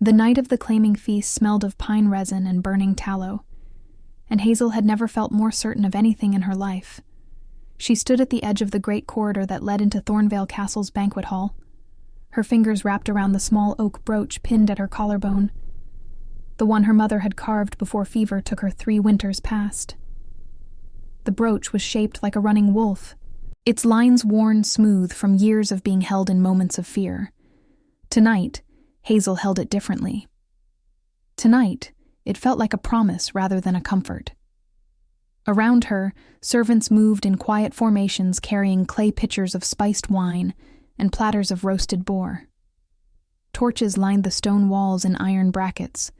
The night of the claiming feast smelled of pine resin and burning tallow, and Hazel had never felt more certain of anything in her life. She stood at the edge of the great corridor that led into Thornvale Castle's banquet hall, her fingers wrapped around the small oak brooch pinned at her collarbone, the one her mother had carved before fever took her 3 winters past. The brooch was shaped like a running wolf, its lines worn smooth from years of being held in moments of fear. Tonight, Hazel held it differently. Tonight, it felt like a promise rather than a comfort. Around her, servants moved in quiet formations carrying clay pitchers of spiced wine and platters of roasted boar. Torches lined the stone walls in iron brackets,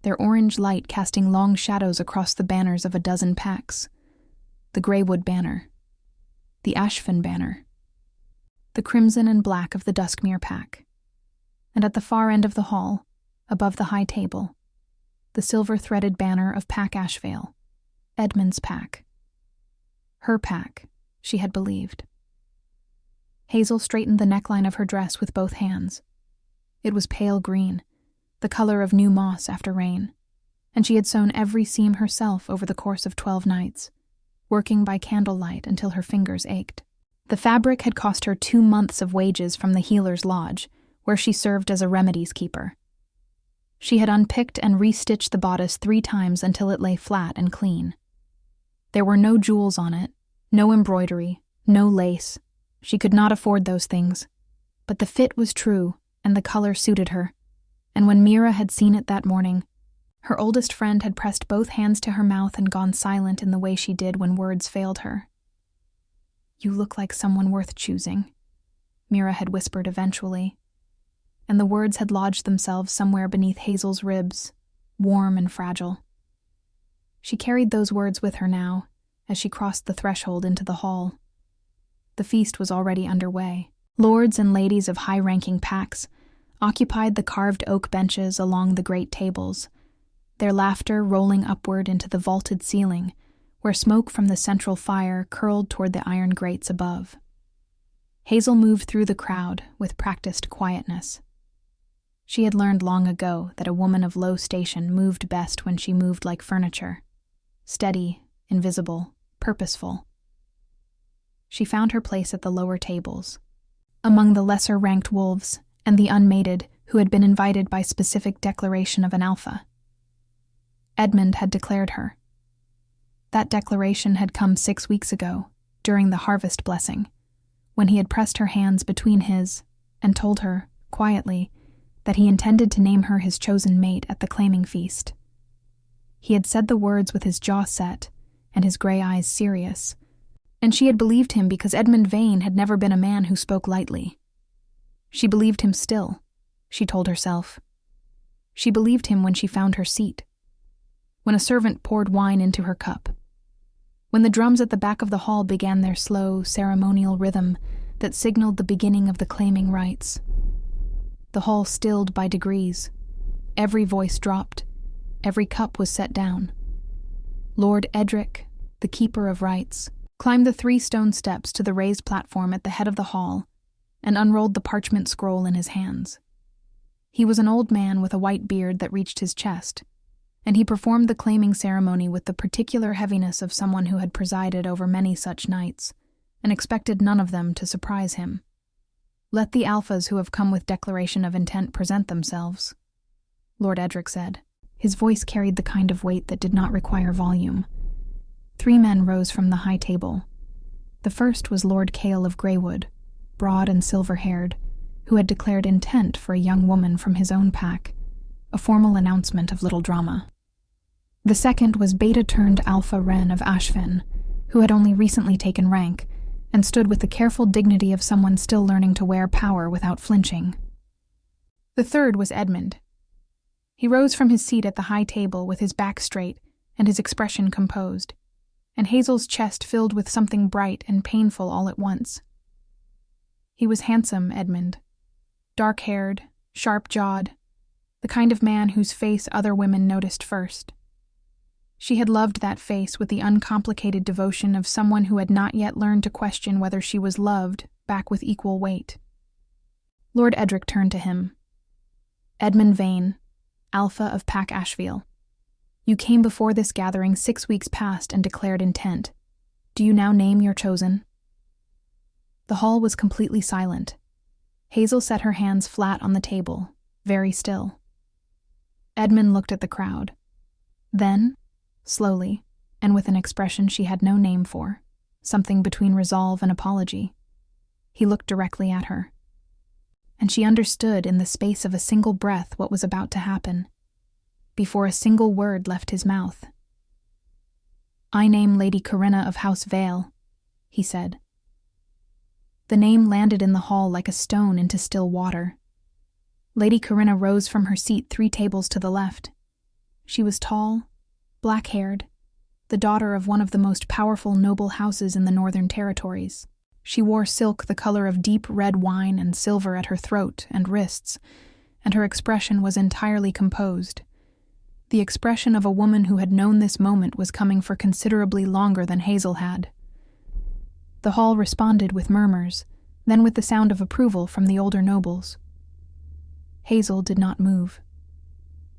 their orange light casting long shadows across the banners of a dozen packs. The Greywood banner, the Ashfin banner, the crimson and black of the Duskmere pack, and at the far end of the hall, above the high table, the silver-threaded banner of Pack Ashvale, Edmund's pack. Her pack, she had believed. Hazel straightened the neckline of her dress with both hands. It was pale green, the color of new moss after rain, and she had sewn every seam herself over the course of 12 nights, working by candlelight until her fingers ached. The fabric had cost her 2 months of wages from the healer's lodge, where she served as a remedies keeper. She had unpicked and restitched the bodice 3 times until it lay flat and clean. There were no jewels on it, no embroidery, no lace. She could not afford those things. But the fit was true, and the color suited her. And when Mira had seen it that morning, her oldest friend had pressed both hands to her mouth and gone silent in the way she did when words failed her. "You look like someone worth choosing," Mira had whispered eventually, and the words had lodged themselves somewhere beneath Hazel's ribs, warm and fragile. She carried those words with her now, as she crossed the threshold into the hall. The feast was already underway. Lords and ladies of high-ranking packs occupied the carved oak benches along the great tables, their laughter rolling upward into the vaulted ceiling, where smoke from the central fire curled toward the iron grates above. Hazel moved through the crowd with practiced quietness. She had learned long ago that a woman of low station moved best when she moved like furniture, steady, invisible, purposeful. She found her place at the lower tables, among the lesser-ranked wolves and the unmated who had been invited by specific declaration of an alpha. Edmund had declared her. That declaration had come 6 weeks ago, during the harvest blessing, when he had pressed her hands between his and told her, quietly, that he intended to name her his chosen mate at the claiming feast. He had said the words with his jaw set and his gray eyes serious, and she had believed him because Edmund Vane had never been a man who spoke lightly. She believed him still, she told herself. She believed him when she found her seat, when a servant poured wine into her cup, when the drums at the back of the hall began their slow, ceremonial rhythm that signaled the beginning of the claiming rites. The hall stilled by degrees. Every voice dropped. Every cup was set down. Lord Edric, the keeper of rites, climbed the 3 stone steps to the raised platform at the head of the hall and unrolled the parchment scroll in his hands. He was an old man with a white beard that reached his chest, and he performed the claiming ceremony with the particular heaviness of someone who had presided over many such nights and expected none of them to surprise him. "Let the alphas who have come with declaration of intent present themselves," Lord Edric said. His voice carried the kind of weight that did not require volume. 3 men rose from the high table. The first was Lord Cale of Greywood, broad and silver-haired, who had declared intent for a young woman from his own pack, a formal announcement of little drama. The second was Beta-turned-Alpha Wren of Ashfin, who had only recently taken rank, and stood with the careful dignity of someone still learning to wear power without flinching. The third was Edmund. He rose from his seat at the high table with his back straight and his expression composed, and Hazel's chest filled with something bright and painful all at once. He was handsome, Edmund, dark-haired, sharp-jawed, the kind of man whose face other women noticed first. She had loved that face with the uncomplicated devotion of someone who had not yet learned to question whether she was loved back with equal weight. Lord Edric turned to him. "Edmund Vane, Alpha of Pack Asheville. You came before this gathering 6 weeks past and declared intent. Do you now name your chosen?" The hall was completely silent. Hazel set her hands flat on the table, very still. Edmund looked at the crowd. Then, slowly, and with an expression she had no name for, something between resolve and apology, he looked directly at her. And she understood in the space of a single breath what was about to happen, before a single word left his mouth. "I name Lady Corinna of House Vale," he said. The name landed in the hall like a stone into still water. Lady Corinna rose from her seat 3 tables to the left. She was tall, black-haired, the daughter of one of the most powerful noble houses in the Northern Territories. She wore silk the color of deep red wine and silver at her throat and wrists, and her expression was entirely composed. The expression of a woman who had known this moment was coming for considerably longer than Hazel had. The hall responded with murmurs, then with the sound of approval from the older nobles. Hazel did not move.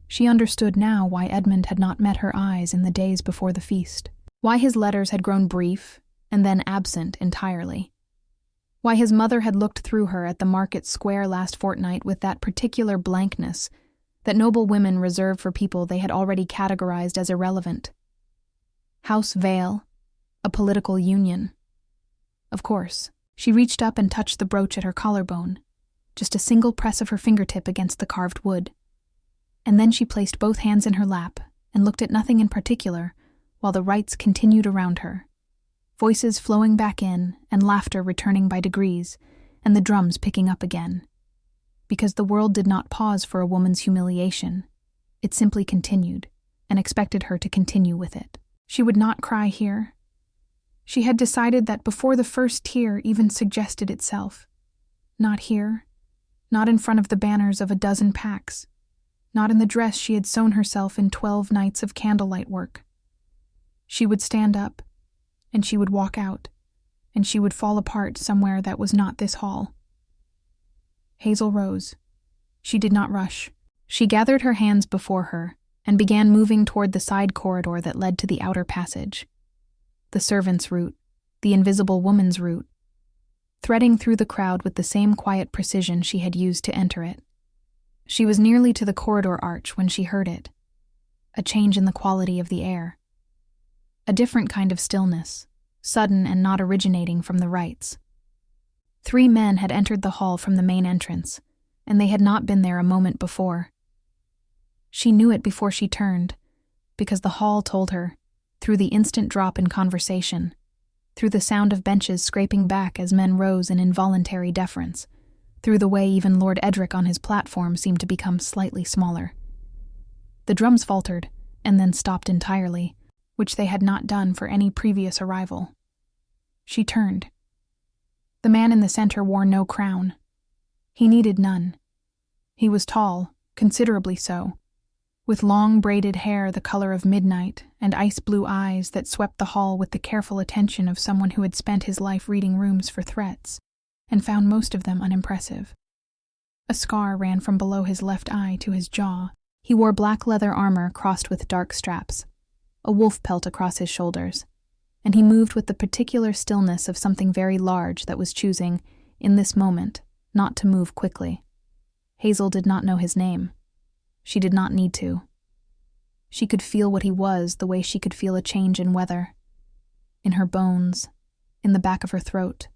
She understood now why Edmund had not met her eyes in the days before the feast, why his letters had grown brief and then absent entirely, why his mother had looked through her at the market square last fortnight with that particular blankness that noble women reserve for people they had already categorized as irrelevant. House Vale, a political union. Of course, she reached up and touched the brooch at her collarbone, just a single press of her fingertip against the carved wood. And then she placed both hands in her lap and looked at nothing in particular while the rites continued around her, voices flowing back in and laughter returning by degrees, and the drums picking up again. Because the world did not pause for a woman's humiliation. It simply continued, and expected her to continue with it. She would not cry here. She had decided that before the first tear even suggested itself. Not here, not in front of the banners of a dozen packs, not in the dress she had sewn herself in 12 nights of candlelight work. She would stand up, and she would walk out, and she would fall apart somewhere that was not this hall. Hazel rose. She did not rush. She gathered her hands before her and began moving toward the side corridor that led to the outer passage. The servant's route, the invisible woman's route, threading through the crowd with the same quiet precision she had used to enter it. She was nearly to the corridor arch when she heard it. A change in the quality of the air. A different kind of stillness, sudden and not originating from the rites. 3 men had entered the hall from the main entrance, and they had not been there a moment before. She knew it before she turned, because the hall told her, through the instant drop in conversation, through the sound of benches scraping back as men rose in involuntary deference, through the way even Lord Edric on his platform seemed to become slightly smaller. The drums faltered, and then stopped entirely, which they had not done for any previous arrival. She turned. The man in the center wore no crown. He needed none. He was tall, considerably so, with long braided hair the color of midnight and ice-blue eyes that swept the hall with the careful attention of someone who had spent his life reading rooms for threats, and found most of them unimpressive. A scar ran from below his left eye to his jaw. He wore black leather armor crossed with dark straps, a wolf pelt across his shoulders, and he moved with the particular stillness of something very large that was choosing, in this moment, not to move quickly. Hazel did not know his name. She did not need to. She could feel what he was the way she could feel a change in weather. In her bones, in the back of her throat,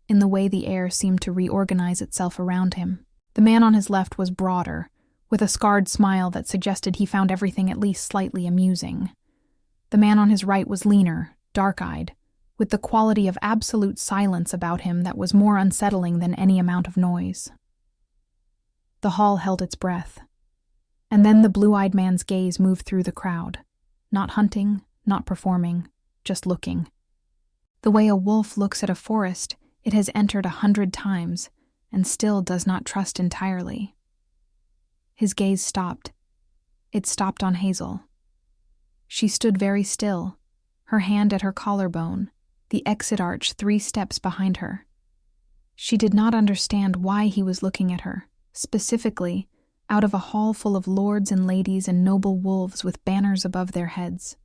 in the way the air seemed to reorganize itself around him. The man on his left was broader, with a scarred smile that suggested he found everything at least slightly amusing. The man on his right was leaner, dark-eyed, with the quality of absolute silence about him that was more unsettling than any amount of noise. The hall held its breath. And then the blue-eyed man's gaze moved through the crowd, not hunting, not performing, just looking. The way a wolf looks at a forest it has entered 100 times and still does not trust entirely. His gaze stopped. It stopped on Hazel. She stood very still, her hand at her collarbone, the exit arch 3 steps behind her. She did not understand why he was looking at her, specifically, out of a hall full of lords and ladies and noble wolves with banners above their heads.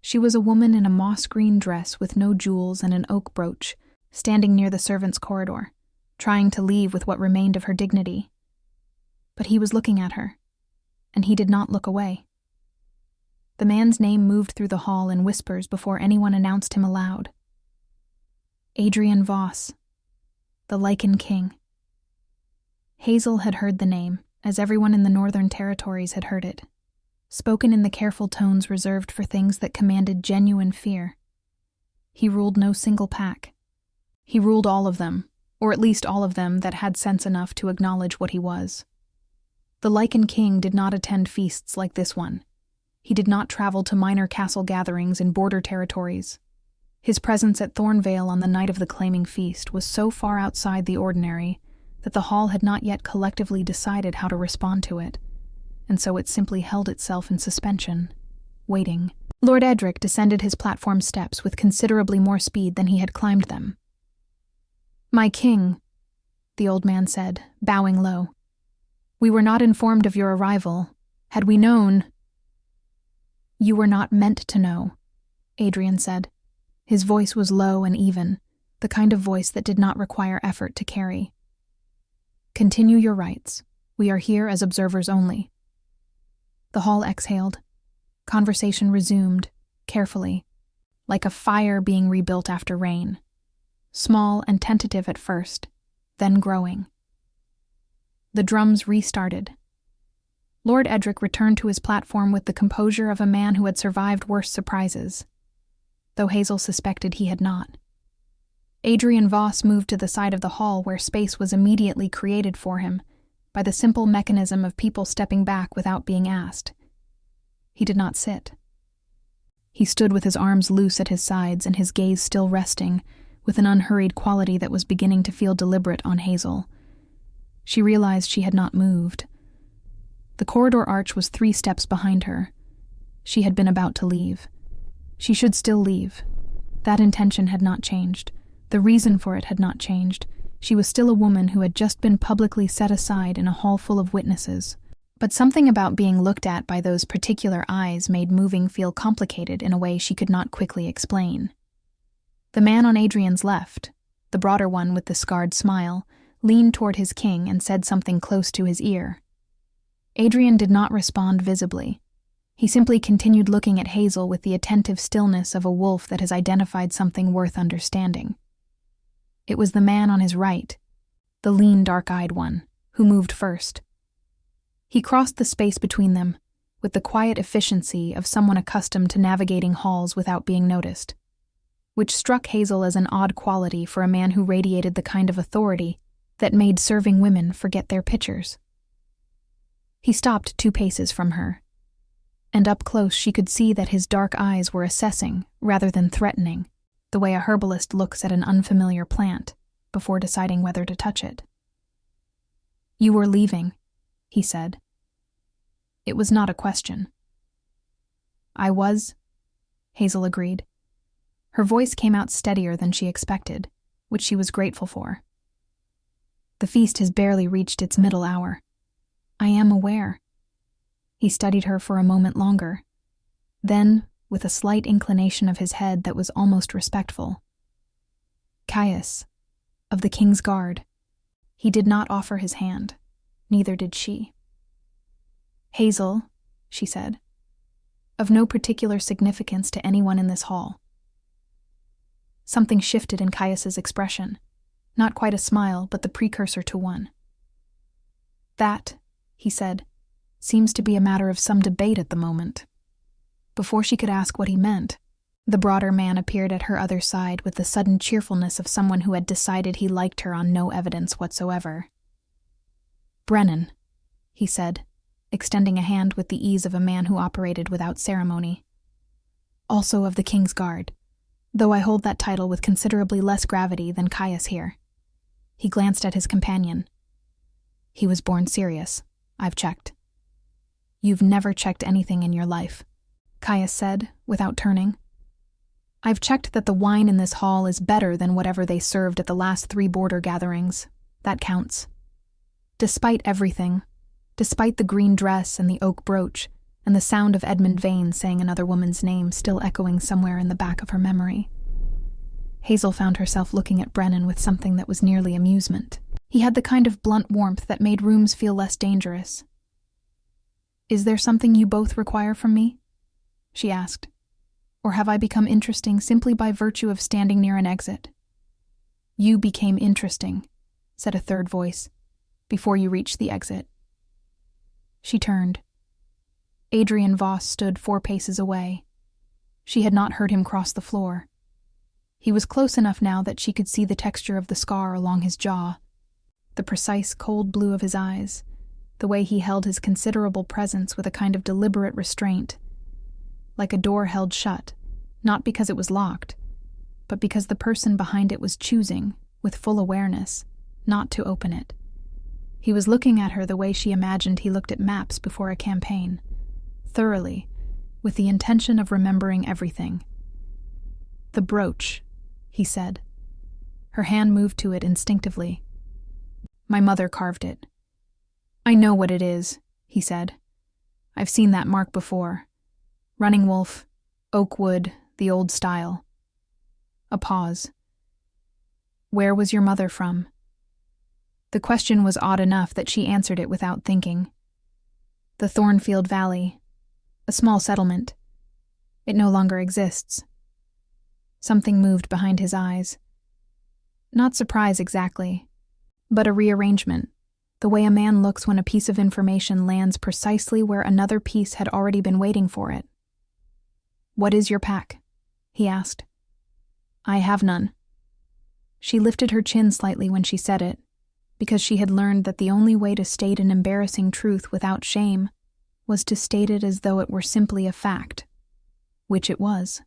She was a woman in a moss-green dress with no jewels and an oak brooch, standing near the servants' corridor, trying to leave with what remained of her dignity. But he was looking at her, and he did not look away. The man's name moved through the hall in whispers before anyone announced him aloud. Adrian Voss, the Lycan King. Hazel had heard the name, as everyone in the Northern Territories had heard it, spoken in the careful tones reserved for things that commanded genuine fear. He ruled no single pack. He ruled all of them, or at least all of them that had sense enough to acknowledge what he was. The Lycan King did not attend feasts like this one. He did not travel to minor castle gatherings in border territories. His presence at Thornvale on the night of the claiming feast was so far outside the ordinary that the hall had not yet collectively decided how to respond to it, and so it simply held itself in suspension, waiting. Lord Edric descended his platform steps with considerably more speed than he had climbed them. "My king," the old man said, bowing low, "we were not informed of your arrival. Had we known—" "You were not meant to know," Adrian said. His voice was low and even, the kind of voice that did not require effort to carry. "Continue your rites. We are here as observers only." The hall exhaled. Conversation resumed, carefully, like a fire being rebuilt after rain. Small and tentative at first, then growing. The drums restarted. Lord Edric returned to his platform with the composure of a man who had survived worse surprises, though Hazel suspected he had not. Adrian Voss moved to the side of the hall where space was immediately created for him by the simple mechanism of people stepping back without being asked. He did not sit. He stood with his arms loose at his sides and his gaze still resting, with an unhurried quality that was beginning to feel deliberate on Hazel. She realized she had not moved. The corridor arch was 3 steps behind her. She had been about to leave. She should still leave. That intention had not changed. The reason for it had not changed. She was still a woman who had just been publicly set aside in a hall full of witnesses. But something about being looked at by those particular eyes made moving feel complicated in a way she could not quickly explain. The man on Adrian's left, the broader one with the scarred smile, leaned toward his king and said something close to his ear. Adrian did not respond visibly. He simply continued looking at Hazel with the attentive stillness of a wolf that has identified something worth understanding. It was the man on his right, the lean, dark-eyed one, who moved first. He crossed the space between them, with the quiet efficiency of someone accustomed to navigating halls without being noticed, which struck Hazel as an odd quality for a man who radiated the kind of authority that made serving women forget their pitchers. He stopped 2 paces from her, and up close she could see that his dark eyes were assessing rather than threatening, the way a herbalist looks at an unfamiliar plant before deciding whether to touch it. "You were leaving," he said. It was not a question. "I was," Hazel agreed. Her voice came out steadier than she expected, which she was grateful for. "The feast has barely reached its middle hour. I am aware." He studied her for a moment longer. Then, with a slight inclination of his head that was almost respectful, "Caius, of the King's Guard." He did not offer his hand. Neither did she. "Hazel," she said, "of no particular significance to anyone in this hall." Something shifted in Caius's expression. Not quite a smile, but the precursor to one. "That," he said, "seems to be a matter of some debate at the moment." Before she could ask what he meant, the broader man appeared at her other side with the sudden cheerfulness of someone who had decided he liked her on no evidence whatsoever. "Brennan," he said, extending a hand with the ease of a man who operated without ceremony. "Also of the King's Guard, though I hold that title with considerably less gravity than Caius here." He glanced at his companion. "He was born serious. I've checked." "You've never checked anything in your life," Caius said, without turning. "I've checked that the wine in this hall is better than whatever they served at the last 3 border gatherings. That counts. Despite everything, despite the green dress and the oak brooch, and the sound of Edmund Vane saying another woman's name still echoing somewhere in the back of her memory. Hazel found herself looking at Brennan with something that was nearly amusement. He had the kind of blunt warmth that made rooms feel less dangerous. "Is there something you both require from me?" she asked. "Or have I become interesting simply by virtue of standing near an exit?" "You became interesting," said a third voice, "before you reached the exit." She turned. Adrian Voss stood 4 paces away. She had not heard him cross the floor. He was close enough now that she could see the texture of the scar along his jaw, the precise cold blue of his eyes, the way he held his considerable presence with a kind of deliberate restraint, like a door held shut, not because it was locked, but because the person behind it was choosing, with full awareness, not to open it. He was looking at her the way she imagined he looked at maps before a campaign, thoroughly, with the intention of remembering everything. "The brooch," he said. Her hand moved to it instinctively. "My mother carved it." "I know what it is," he said. "I've seen that mark before. Running wolf, oak wood, the old style." A pause. "Where was your mother from?" The question was odd enough that she answered it without thinking. "The Thornfield Valley, a small settlement. It no longer exists." Something moved behind his eyes. Not surprise exactly, but a rearrangement, the way a man looks when a piece of information lands precisely where another piece had already been waiting for it. "What is your pack?" he asked. "I have none." She lifted her chin slightly when she said it, because she had learned that the only way to state an embarrassing truth without shame was to state it as though it were simply a fact, which it was.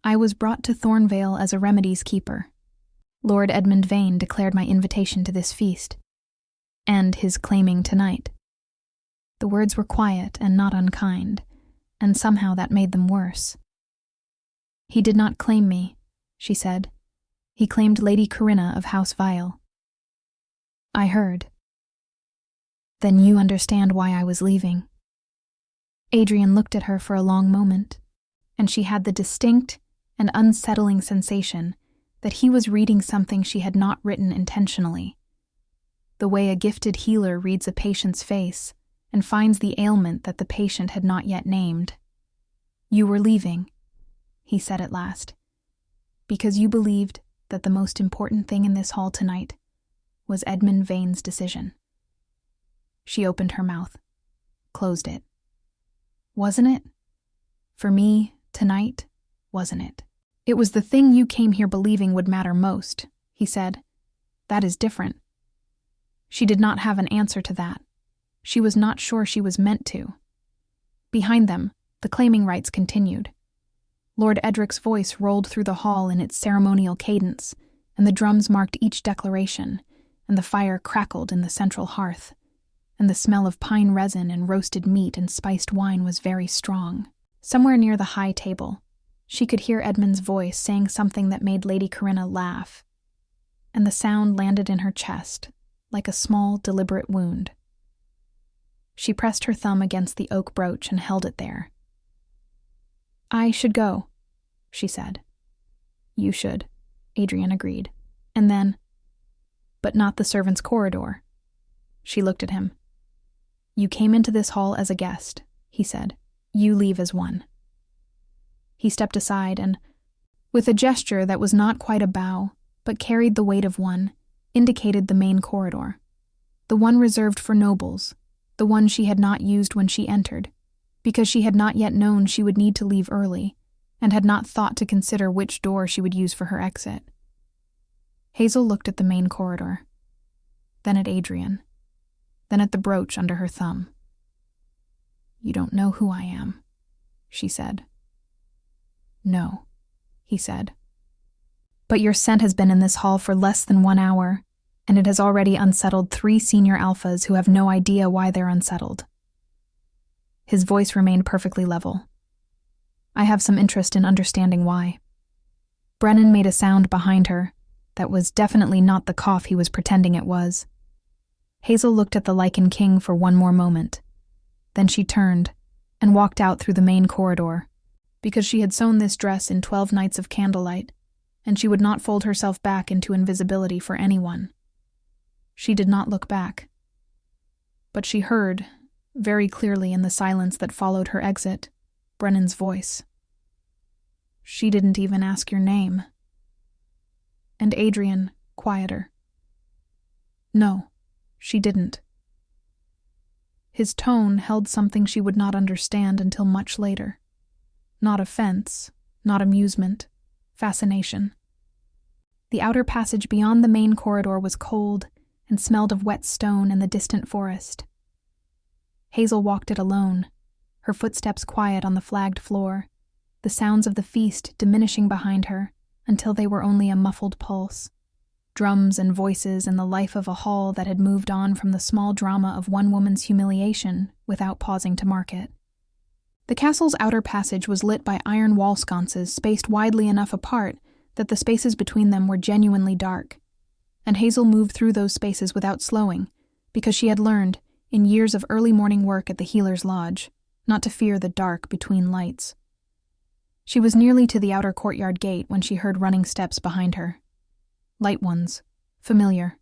"I was brought to Thornvale as a remedies keeper. Lord Edmund Vane declared my invitation to this feast, and his claiming tonight." The words were quiet and not unkind, and somehow that made them worse. "He did not claim me," she said. "He claimed Lady Corinna of House Vial." "I heard." "Then you understand why I was leaving." Adrian looked at her for a long moment, and she had the distinct and unsettling sensation that he was reading something she had not written intentionally, the way a gifted healer reads a patient's face and finds the ailment that the patient had not yet named. "You were leaving," he said at last, "because you believed that the most important thing in this hall tonight was Edmund Vane's decision." She opened her mouth, closed it. "Wasn't it? For me, tonight, wasn't it? It was the thing you came here believing would matter most," he said. "That is different." She did not have an answer to that. She was not sure she was meant to. Behind them, the claiming rites continued. Lord Edric's voice rolled through the hall in its ceremonial cadence, and the drums marked each declaration, and the fire crackled in the central hearth, and the smell of pine resin and roasted meat and spiced wine was very strong. Somewhere near the high table, she could hear Edmund's voice saying something that made Lady Corinna laugh, and the sound landed in her chest, like a small, deliberate wound. She pressed her thumb against the oak brooch and held it there. "I should go," she said. "You should," Adrian agreed. And then, "But not the servants' corridor." She looked at him. "You came into this hall as a guest," he said. "You leave as one." He stepped aside and, with a gesture that was not quite a bow, but carried the weight of one, indicated the main corridor, the one reserved for nobles, the one she had not used when she entered, because she had not yet known she would need to leave early, and had not thought to consider which door she would use for her exit. Hazel looked at the main corridor, then at Adrian, then at the brooch under her thumb. "You don't know who I am," she said. "No," he said. "But your scent has been in this hall for less than 1 hour, and it has already unsettled 3 senior alphas who have no idea why they're unsettled." His voice remained perfectly level. "I have some interest in understanding why." Brennan made a sound behind her that was definitely not the cough he was pretending it was. Hazel looked at the Lycan King for one more moment. Then she turned and walked out through the main corridor. Because she had sewn this dress in 12 nights of candlelight, and she would not fold herself back into invisibility for anyone. She did not look back. But she heard, very clearly in the silence that followed her exit, Brennan's voice. "She didn't even ask your name." And Adrian, quieter. "No, she didn't." His tone held something she would not understand until much later. Not offense, not amusement, fascination. The outer passage beyond the main corridor was cold and smelled of wet stone and the distant forest. Hazel walked it alone, her footsteps quiet on the flagged floor, the sounds of the feast diminishing behind her until they were only a muffled pulse, drums and voices and the life of a hall that had moved on from the small drama of one woman's humiliation without pausing to mark it. The castle's outer passage was lit by iron wall sconces spaced widely enough apart that the spaces between them were genuinely dark, and Hazel moved through those spaces without slowing, because she had learned, in years of early morning work at the Healer's Lodge, not to fear the dark between lights. She was nearly to the outer courtyard gate when she heard running steps behind her. Light ones, familiar.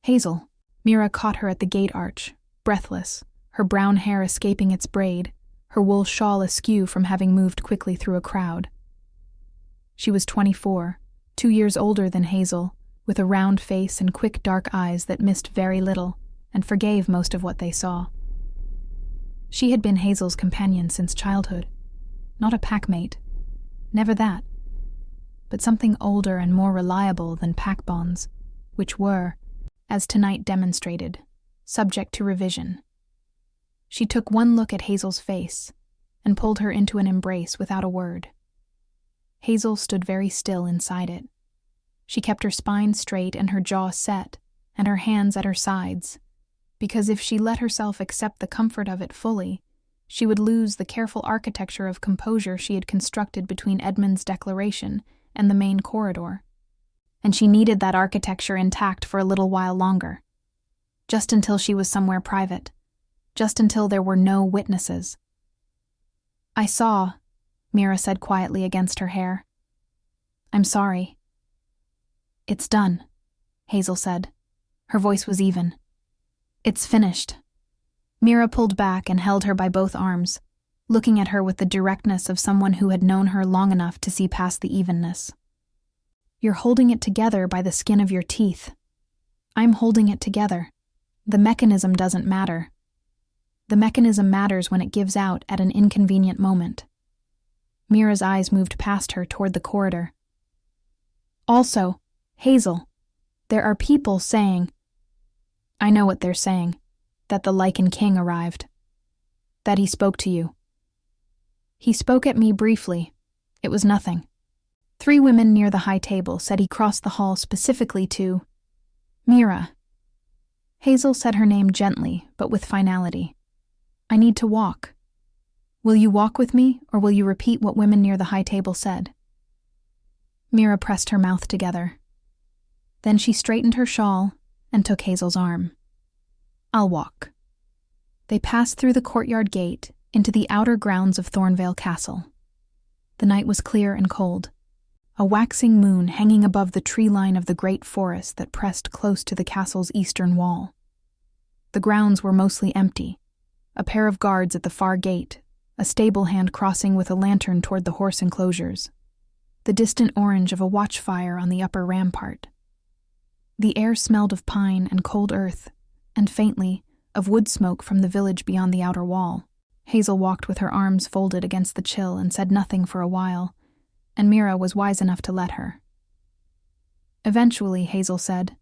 Hazel. Mira caught her at the gate arch, breathless, her brown hair escaping its braid, her wool shawl askew from having moved quickly through a crowd. She was 24, 2 years older than Hazel, with a round face and quick dark eyes that missed very little and forgave most of what they saw. She had been Hazel's companion since childhood, not a packmate, never that, but something older and more reliable than pack bonds, which were, as tonight demonstrated, subject to revision. She took one look at Hazel's face and pulled her into an embrace without a word. Hazel stood very still inside it. She kept her spine straight and her jaw set, and her hands at her sides, because if she let herself accept the comfort of it fully, she would lose the careful architecture of composure she had constructed between Edmund's declaration and the main corridor. And she needed that architecture intact for a little while longer, just until she was somewhere private, just until there were no witnesses. "I saw," Mira said quietly against her hair. "I'm sorry." "It's done," Hazel said. Her voice was even. "It's finished." Mira pulled back and held her by both arms, looking at her with the directness of someone who had known her long enough to see past the evenness. "You're holding it together by the skin of your teeth. I'm holding it together. The mechanism doesn't matter. The mechanism matters when it gives out at an inconvenient moment." Mira's eyes moved past her toward the corridor. "Also, Hazel, there are people saying—" "I know what they're saying, that the Lycan King arrived. That he spoke to you." "He spoke at me briefly. It was nothing." 3 women near the high table said he crossed the hall specifically to Mira. Hazel said her name gently, but with finality. "I need to walk. Will you walk with me, or will you repeat what women near the high table said?" Mira pressed her mouth together. Then she straightened her shawl and took Hazel's arm. "I'll walk." They passed through the courtyard gate into the outer grounds of Thornvale Castle. The night was clear and cold, a waxing moon hanging above the tree line of the great forest that pressed close to the castle's eastern wall. The grounds were mostly empty, a pair of guards at the far gate, a stable hand crossing with a lantern toward the horse enclosures, the distant orange of a watchfire on the upper rampart. The air smelled of pine and cold earth, and faintly, of wood smoke from the village beyond the outer wall. Hazel walked with her arms folded against the chill and said nothing for a while, and Mira was wise enough to let her. Eventually, Hazel said,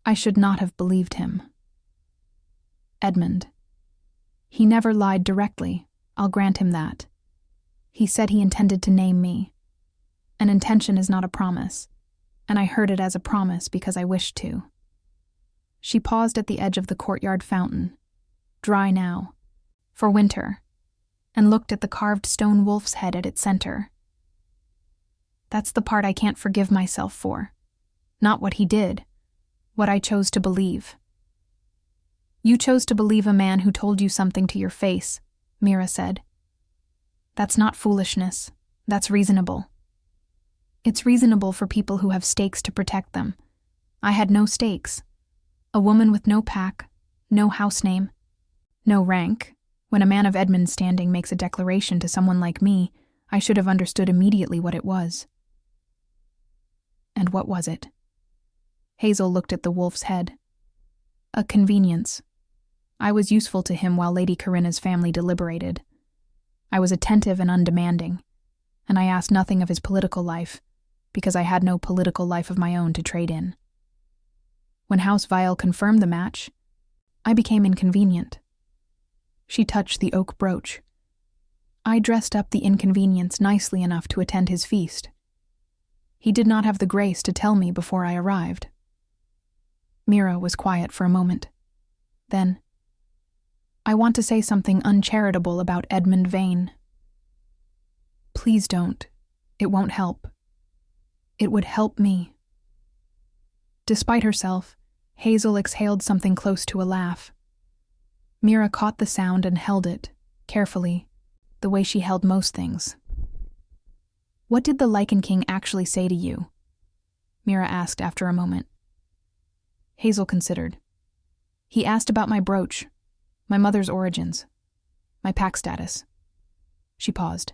"I should not have believed him. Edmund. He never lied directly, I'll grant him that. He said he intended to name me. An intention is not a promise, and I heard it as a promise because I wished to." She paused at the edge of the courtyard fountain, dry now, for winter, and looked at the carved stone wolf's head at its center. "That's the part I can't forgive myself for. Not what he did, what I chose to believe." You chose to believe a man who told you something to your face, Mira said. That's not foolishness. That's reasonable. It's reasonable for people who have stakes to protect them. I had no stakes. A woman with no pack, no house name, no rank. When a man of Edmund's standing makes a declaration to someone like me, I should have understood immediately what it was. And what was it? Hazel looked at the wolf's head. A convenience. I was useful to him while Lady Corinna's family deliberated. I was attentive and undemanding, and I asked nothing of his political life, because I had no political life of my own to trade in. When House Vial confirmed the match, I became inconvenient. She touched the oak brooch. I dressed up the inconvenience nicely enough to attend his feast. He did not have the grace to tell me before I arrived. Mira was quiet for a moment. Then, I want to say something uncharitable about Edmund Vane. Please don't. It won't help. It would help me. Despite herself, Hazel exhaled something close to a laugh. Mira caught the sound and held it, carefully, the way she held most things. What did the Lycan King actually say to you? Mira asked after a moment. Hazel considered. He asked about my brooch, my mother's origins, my pack status. She paused.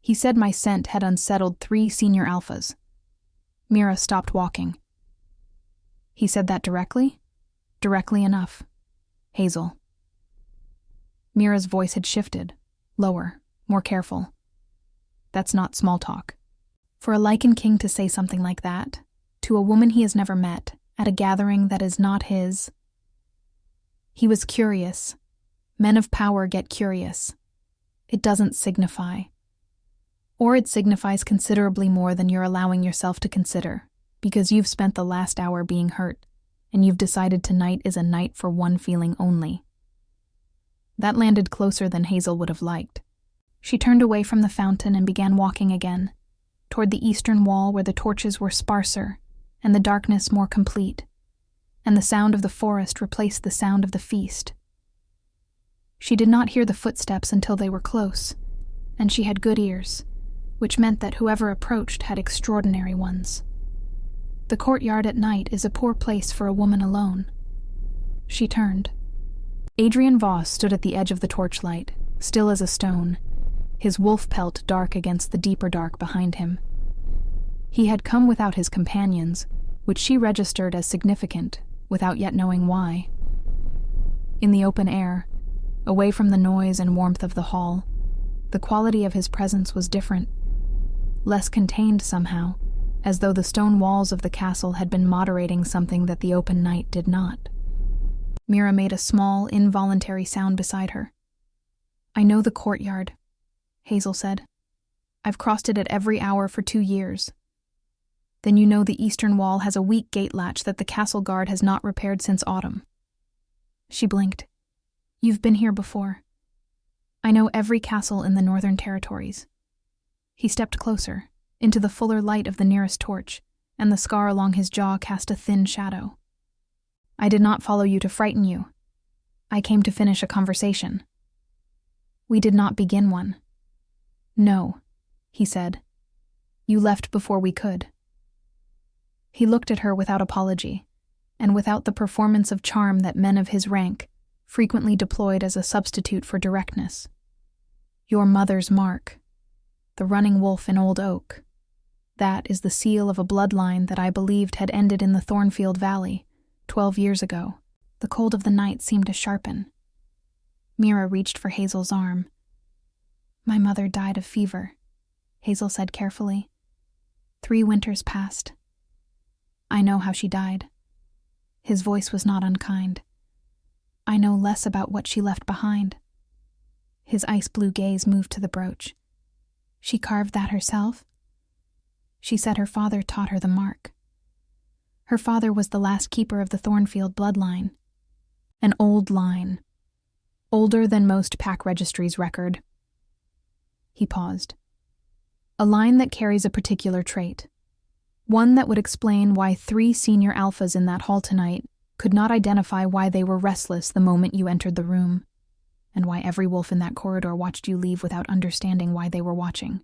He said my scent had unsettled 3 senior alphas. Mira stopped walking. He said that directly? Directly enough. Hazel. Mira's voice had shifted, lower, more careful. That's not small talk. For a Lycan King to say something like that, to a woman he has never met, at a gathering that is not his. He was curious. Men of power get curious. It doesn't signify. Or it signifies considerably more than you're allowing yourself to consider, because you've spent the last hour being hurt, and you've decided tonight is a night for one feeling only. That landed closer than Hazel would have liked. She turned away from the fountain and began walking again, toward the eastern wall where the torches were sparser, and the darkness more complete, and the sound of the forest replaced the sound of the feast. She did not hear the footsteps until they were close, and she had good ears, which meant that whoever approached had extraordinary ones. The courtyard at night is a poor place for a woman alone. She turned. Adrian Voss stood at the edge of the torchlight, still as a stone, his wolf pelt dark against the deeper dark behind him. He had come without his companions, which she registered as significant, without yet knowing why. In the open air, away from the noise and warmth of the hall, the quality of his presence was different, less contained somehow, as though the stone walls of the castle had been moderating something that the open night did not. Mira made a small, involuntary sound beside her. I know the courtyard, Hazel said. I've crossed it at every hour for 2 years. Then you know the eastern wall has a weak gate latch that the castle guard has not repaired since autumn. She blinked. You've been here before. I know every castle in the northern territories. He stepped closer, into the fuller light of the nearest torch, and the scar along his jaw cast a thin shadow. I did not follow you to frighten you. I came to finish a conversation. We did not begin one. No, he said. You left before we could. He looked at her without apology, and without the performance of charm that men of his rank frequently deployed as a substitute for directness. Your mother's mark, the running wolf in Old Oak, that is the seal of a bloodline that I believed had ended in the Thornfield Valley 12 years ago. The cold of the night seemed to sharpen. Mira reached for Hazel's arm. My mother died of fever, Hazel said carefully. 3 winters passed. I know how she died. His voice was not unkind. I know less about what she left behind. His ice-blue gaze moved to the brooch. She carved that herself? She said her father taught her the mark. Her father was the last keeper of the Thornfield bloodline. An old line. Older than most pack registries' record. He paused. A line that carries a particular trait. One that would explain why 3 senior alphas in that hall tonight could not identify why they were restless the moment you entered the room, and why every wolf in that corridor watched you leave without understanding why they were watching.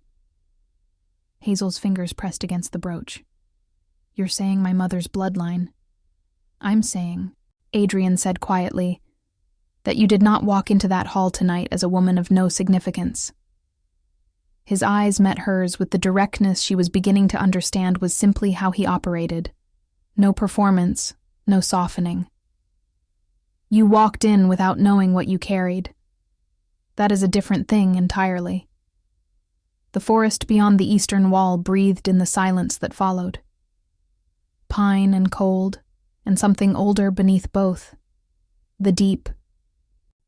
Hazel's fingers pressed against the brooch. You're saying my mother's bloodline. I'm saying, Adrian said quietly, that you did not walk into that hall tonight as a woman of no significance. His eyes met hers with the directness she was beginning to understand was simply how he operated. No performance, no softening. You walked in without knowing what you carried. That is a different thing entirely. The forest beyond the eastern wall breathed in the silence that followed. Pine and cold, and something older beneath both. The deep,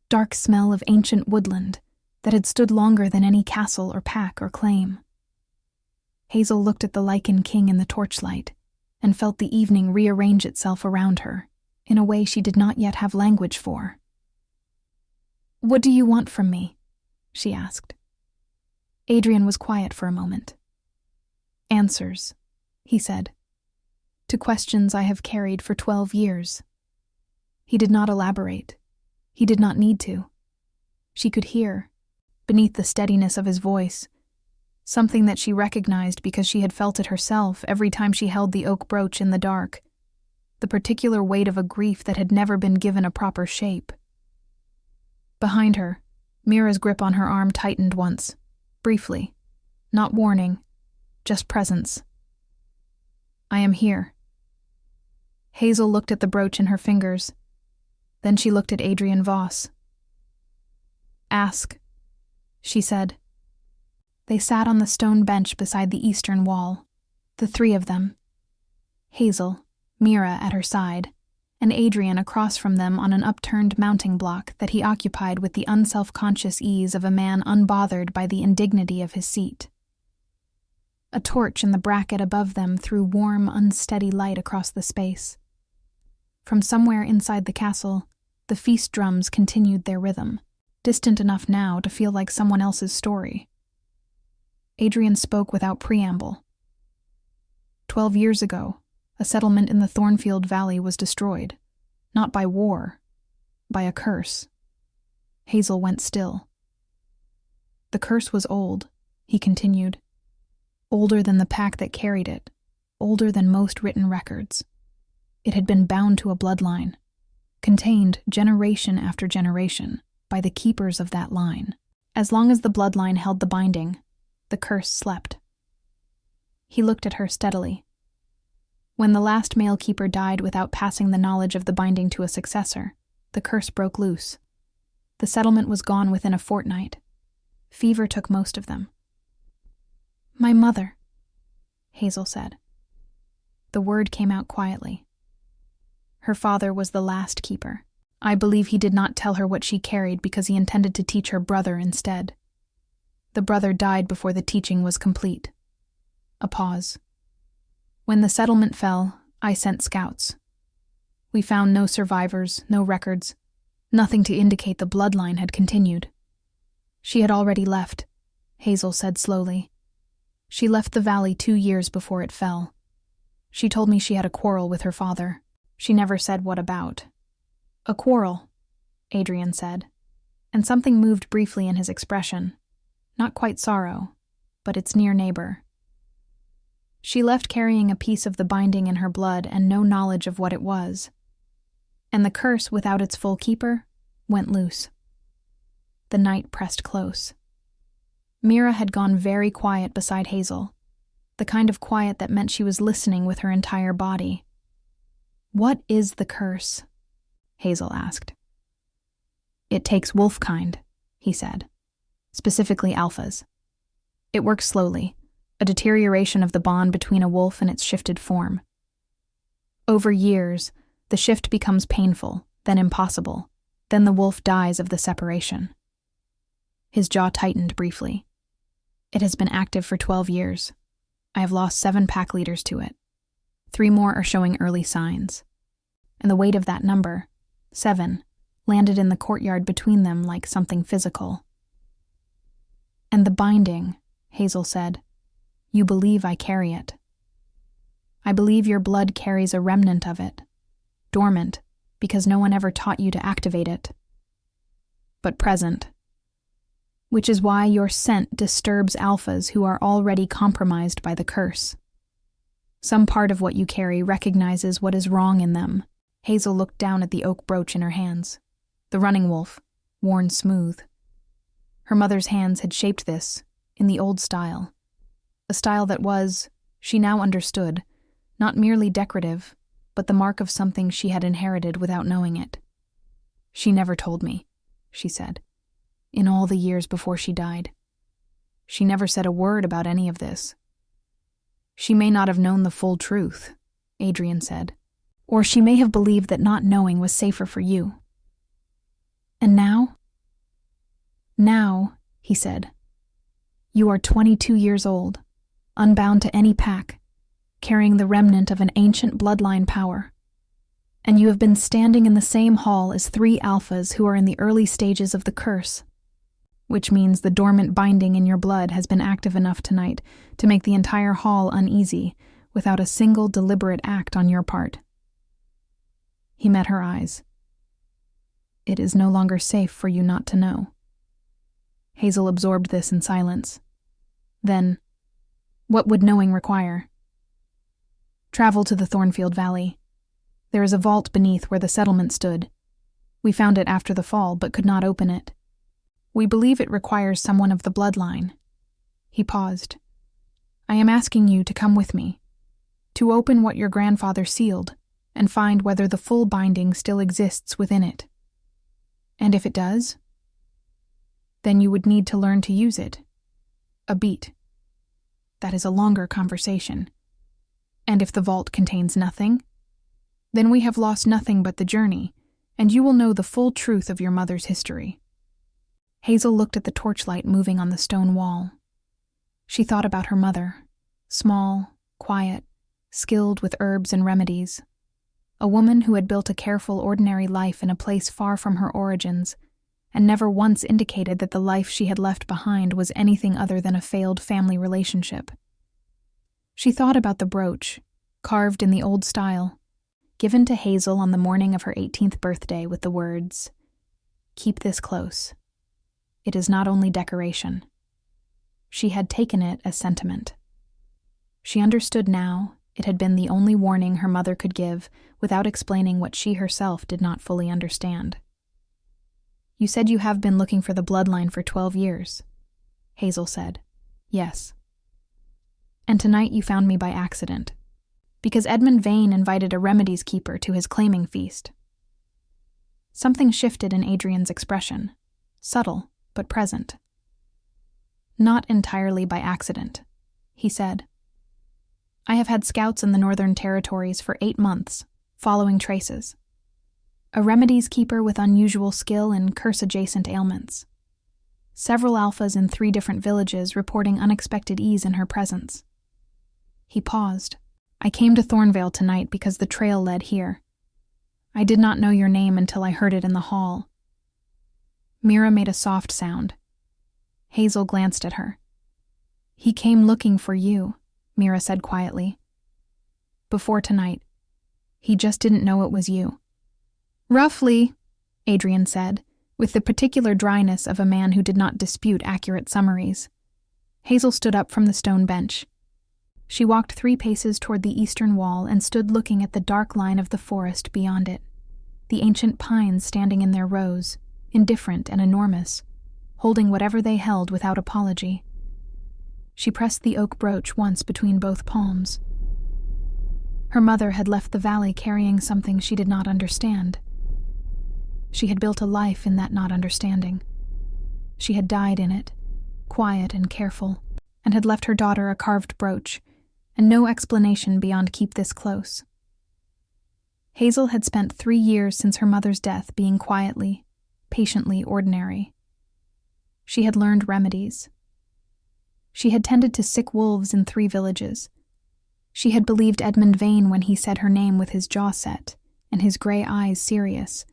dark smell of ancient woodland that had stood longer than any castle or pack or claim. Hazel looked at the Lycan King in the torchlight and felt the evening rearrange itself around her in a way she did not yet have language for. "What do you want from me?" she asked. Adrian was quiet for a moment. "Answers," he said, "to questions I have carried for 12 years. He did not elaborate. He did not need to. She could hear, beneath the steadiness of his voice, something that she recognized because she had felt it herself every time she held the oak brooch in the dark, the particular weight of a grief that had never been given a proper shape. Behind her, Mira's grip on her arm tightened once, briefly, not warning, just presence. "I am here." Hazel looked at the brooch in her fingers. Then she looked at Adrian Voss. "Ask," she said. They sat on the stone bench beside the eastern wall, the three of them. Hazel, Mira at her side, and Adrian across from them on an upturned mounting block that he occupied with the unself-conscious ease of a man unbothered by the indignity of his seat. A torch in the bracket above them threw warm, unsteady light across the space. From somewhere inside the castle, the feast drums continued their rhythm, distant enough now to feel like someone else's story. Adrian spoke without preamble. 12 years ago, a settlement in the Thornfield Valley was destroyed, not by war, by a curse. Hazel went still. The curse was old, he continued. Older than the pack that carried it, older than most written records. It had been bound to a bloodline, contained generation after generation by the keepers of that line. As long as the bloodline held the binding, the curse slept. He looked at her steadily. When the last male keeper died without passing the knowledge of the binding to a successor, the curse broke loose. The settlement was gone within a fortnight. Fever took most of them. "My mother," Hazel said. The word came out quietly. Her father was the last keeper. I believe he did not tell her what she carried because he intended to teach her brother instead. The brother died before the teaching was complete. A pause. When the settlement fell, I sent scouts. We found no survivors, no records, nothing to indicate the bloodline had continued. She had already left, Hazel said slowly. She left the valley 2 years before it fell. She told me she had a quarrel with her father. She never said what about. "A quarrel," Adrian said, and something moved briefly in his expression. Not quite sorrow, but its near neighbor. She left carrying a piece of the binding in her blood and no knowledge of what it was. And the curse, without its full keeper, went loose. The night pressed close. Mira had gone very quiet beside Hazel, the kind of quiet that meant she was listening with her entire body. "What is the curse?" Hazel asked. "It takes wolfkind," he said, "specifically alphas. It works slowly, a deterioration of the bond between a wolf and its shifted form. Over years, the shift becomes painful, then impossible, then the wolf dies of the separation." His jaw tightened briefly. "It has been active for 12 years. I have lost 7 pack leaders to it. 3 more are showing early signs. And the weight of that number, 7, landed in the courtyard between them like something physical." "And the binding," Hazel said. "You believe I carry it. I believe your blood carries a remnant of it, dormant, because no one ever taught you to activate it. But present. Which is why your scent disturbs alphas who are already compromised by the curse. Some part of what you carry recognizes what is wrong in them. Hazel looked down at the oak brooch in her hands. The running wolf, worn smooth. Her mother's hands had shaped this, in the old style. A style that was, she now understood, not merely decorative, but the mark of something she had inherited without knowing it. She never told me, she said, in all the years before she died. She never said a word about any of this. She may not have known the full truth, Adrian said, or she may have believed that not knowing was safer for you. And now? Now, he said, you are 22 years old, unbound to any pack, carrying the remnant of an ancient bloodline power. And you have been standing in the same hall as 3 alphas who are in the early stages of the curse, which means the dormant binding in your blood has been active enough tonight to make the entire hall uneasy without a single deliberate act on your part. He met her eyes. It is no longer safe for you not to know. Hazel absorbed this in silence. Then, what would knowing require? Travel to the Thornfield Valley. There is a vault beneath where the settlement stood. We found it after the fall, but could not open it. We believe it requires someone of the bloodline. He paused. I am asking you to come with me, to open what your grandfather sealed, and find whether the full binding still exists within it. And if it does, then you would need to learn to use it. A beat. That is a longer conversation. And if the vault contains nothing, then we have lost nothing but the journey, and you will know the full truth of your mother's history. Hazel looked at the torchlight moving on the stone wall. She thought about her mother, small, quiet, skilled with herbs and remedies. A woman who had built a careful, ordinary life in a place far from her origins, and never once indicated that the life she had left behind was anything other than a failed family relationship. She thought about the brooch, carved in the old style, given to Hazel on the morning of her 18th birthday with the words, "Keep this close. It is not only decoration." She had taken it as sentiment. She understood now it had been the only warning her mother could give without explaining what she herself did not fully understand. You said you have been looking for the bloodline for 12 years, Hazel said. Yes. And tonight you found me by accident, because Edmund Vane invited a remedies keeper to his claiming feast. Something shifted in Adrian's expression, subtle but present. Not entirely by accident, he said. I have had scouts in the Northern Territories for 8 months, following traces. A remedies keeper with unusual skill in curse-adjacent ailments. Several alphas in 3 different villages reporting unexpected ease in her presence. He paused. I came to Thornvale tonight because the trail led here. I did not know your name until I heard it in the hall. Mira made a soft sound. Hazel glanced at her. He came looking for you, Mira said quietly. Before tonight. He just didn't know it was you. Roughly, Adrian said, with the particular dryness of a man who did not dispute accurate summaries. Hazel stood up from the stone bench. She walked 3 paces toward the eastern wall and stood looking at the dark line of the forest beyond it, the ancient pines standing in their rows, indifferent and enormous, holding whatever they held without apology. She pressed the oak brooch once between both palms. Her mother had left the valley carrying something she did not understand. She had built a life in that not understanding. She had died in it, quiet and careful, and had left her daughter a carved brooch, and no explanation beyond keep this close. Hazel had spent 3 years since her mother's death being quietly, patiently ordinary. She had learned remedies. She had tended to sick wolves in 3 villages. She had believed Edmund Vane when he said her name with his jaw set and his gray eyes serious,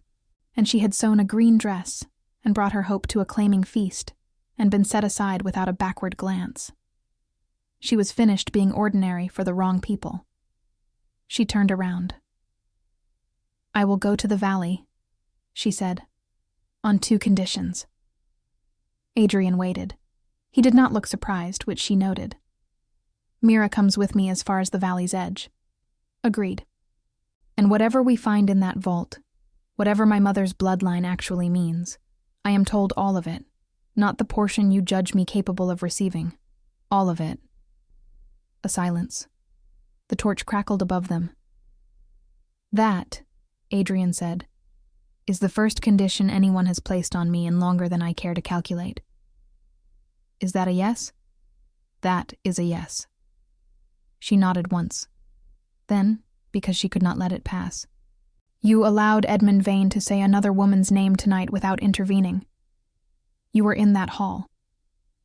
and she had sewn a green dress and brought her hope to a claiming feast and been set aside without a backward glance. She was finished being ordinary for the wrong people. She turned around. "I will go to the valley," she said, "on 2 conditions." Adrian waited. He did not look surprised, which she noted. "Mira comes with me as far as the valley's edge." "Agreed. And whatever we find in that vault, whatever my mother's bloodline actually means, I am told all of it, not the portion you judge me capable of receiving. All of it." A silence. The torch crackled above them. "That," Adrian said, "is the first condition anyone has placed on me in longer than I care to calculate." "Is that a yes?" "That is a yes." She nodded once. Then, because she could not let it pass, "You allowed Edmund Vane to say another woman's name tonight without intervening. You were in that hall.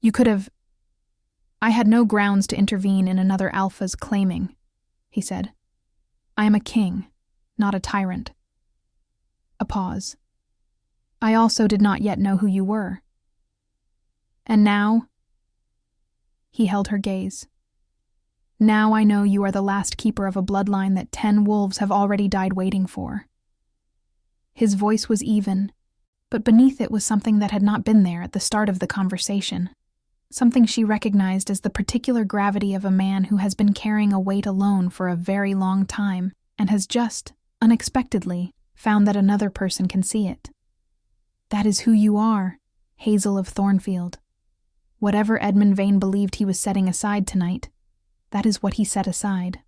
You could have—" "I had no grounds to intervene in another alpha's claiming," he said. "I am a king, not a tyrant." A pause. "I also did not yet know who you were. And now—" He held her gaze. "Now I know you are the last keeper of a bloodline that 10 wolves have already died waiting for." His voice was even, but beneath it was something that had not been there at the start of the conversation, something she recognized as the particular gravity of a man who has been carrying a weight alone for a very long time and has just, unexpectedly, found that another person can see it. "That is who you are, Hazel of Thornfield. Whatever Edmund Vane believed he was setting aside tonight, that is what he set aside."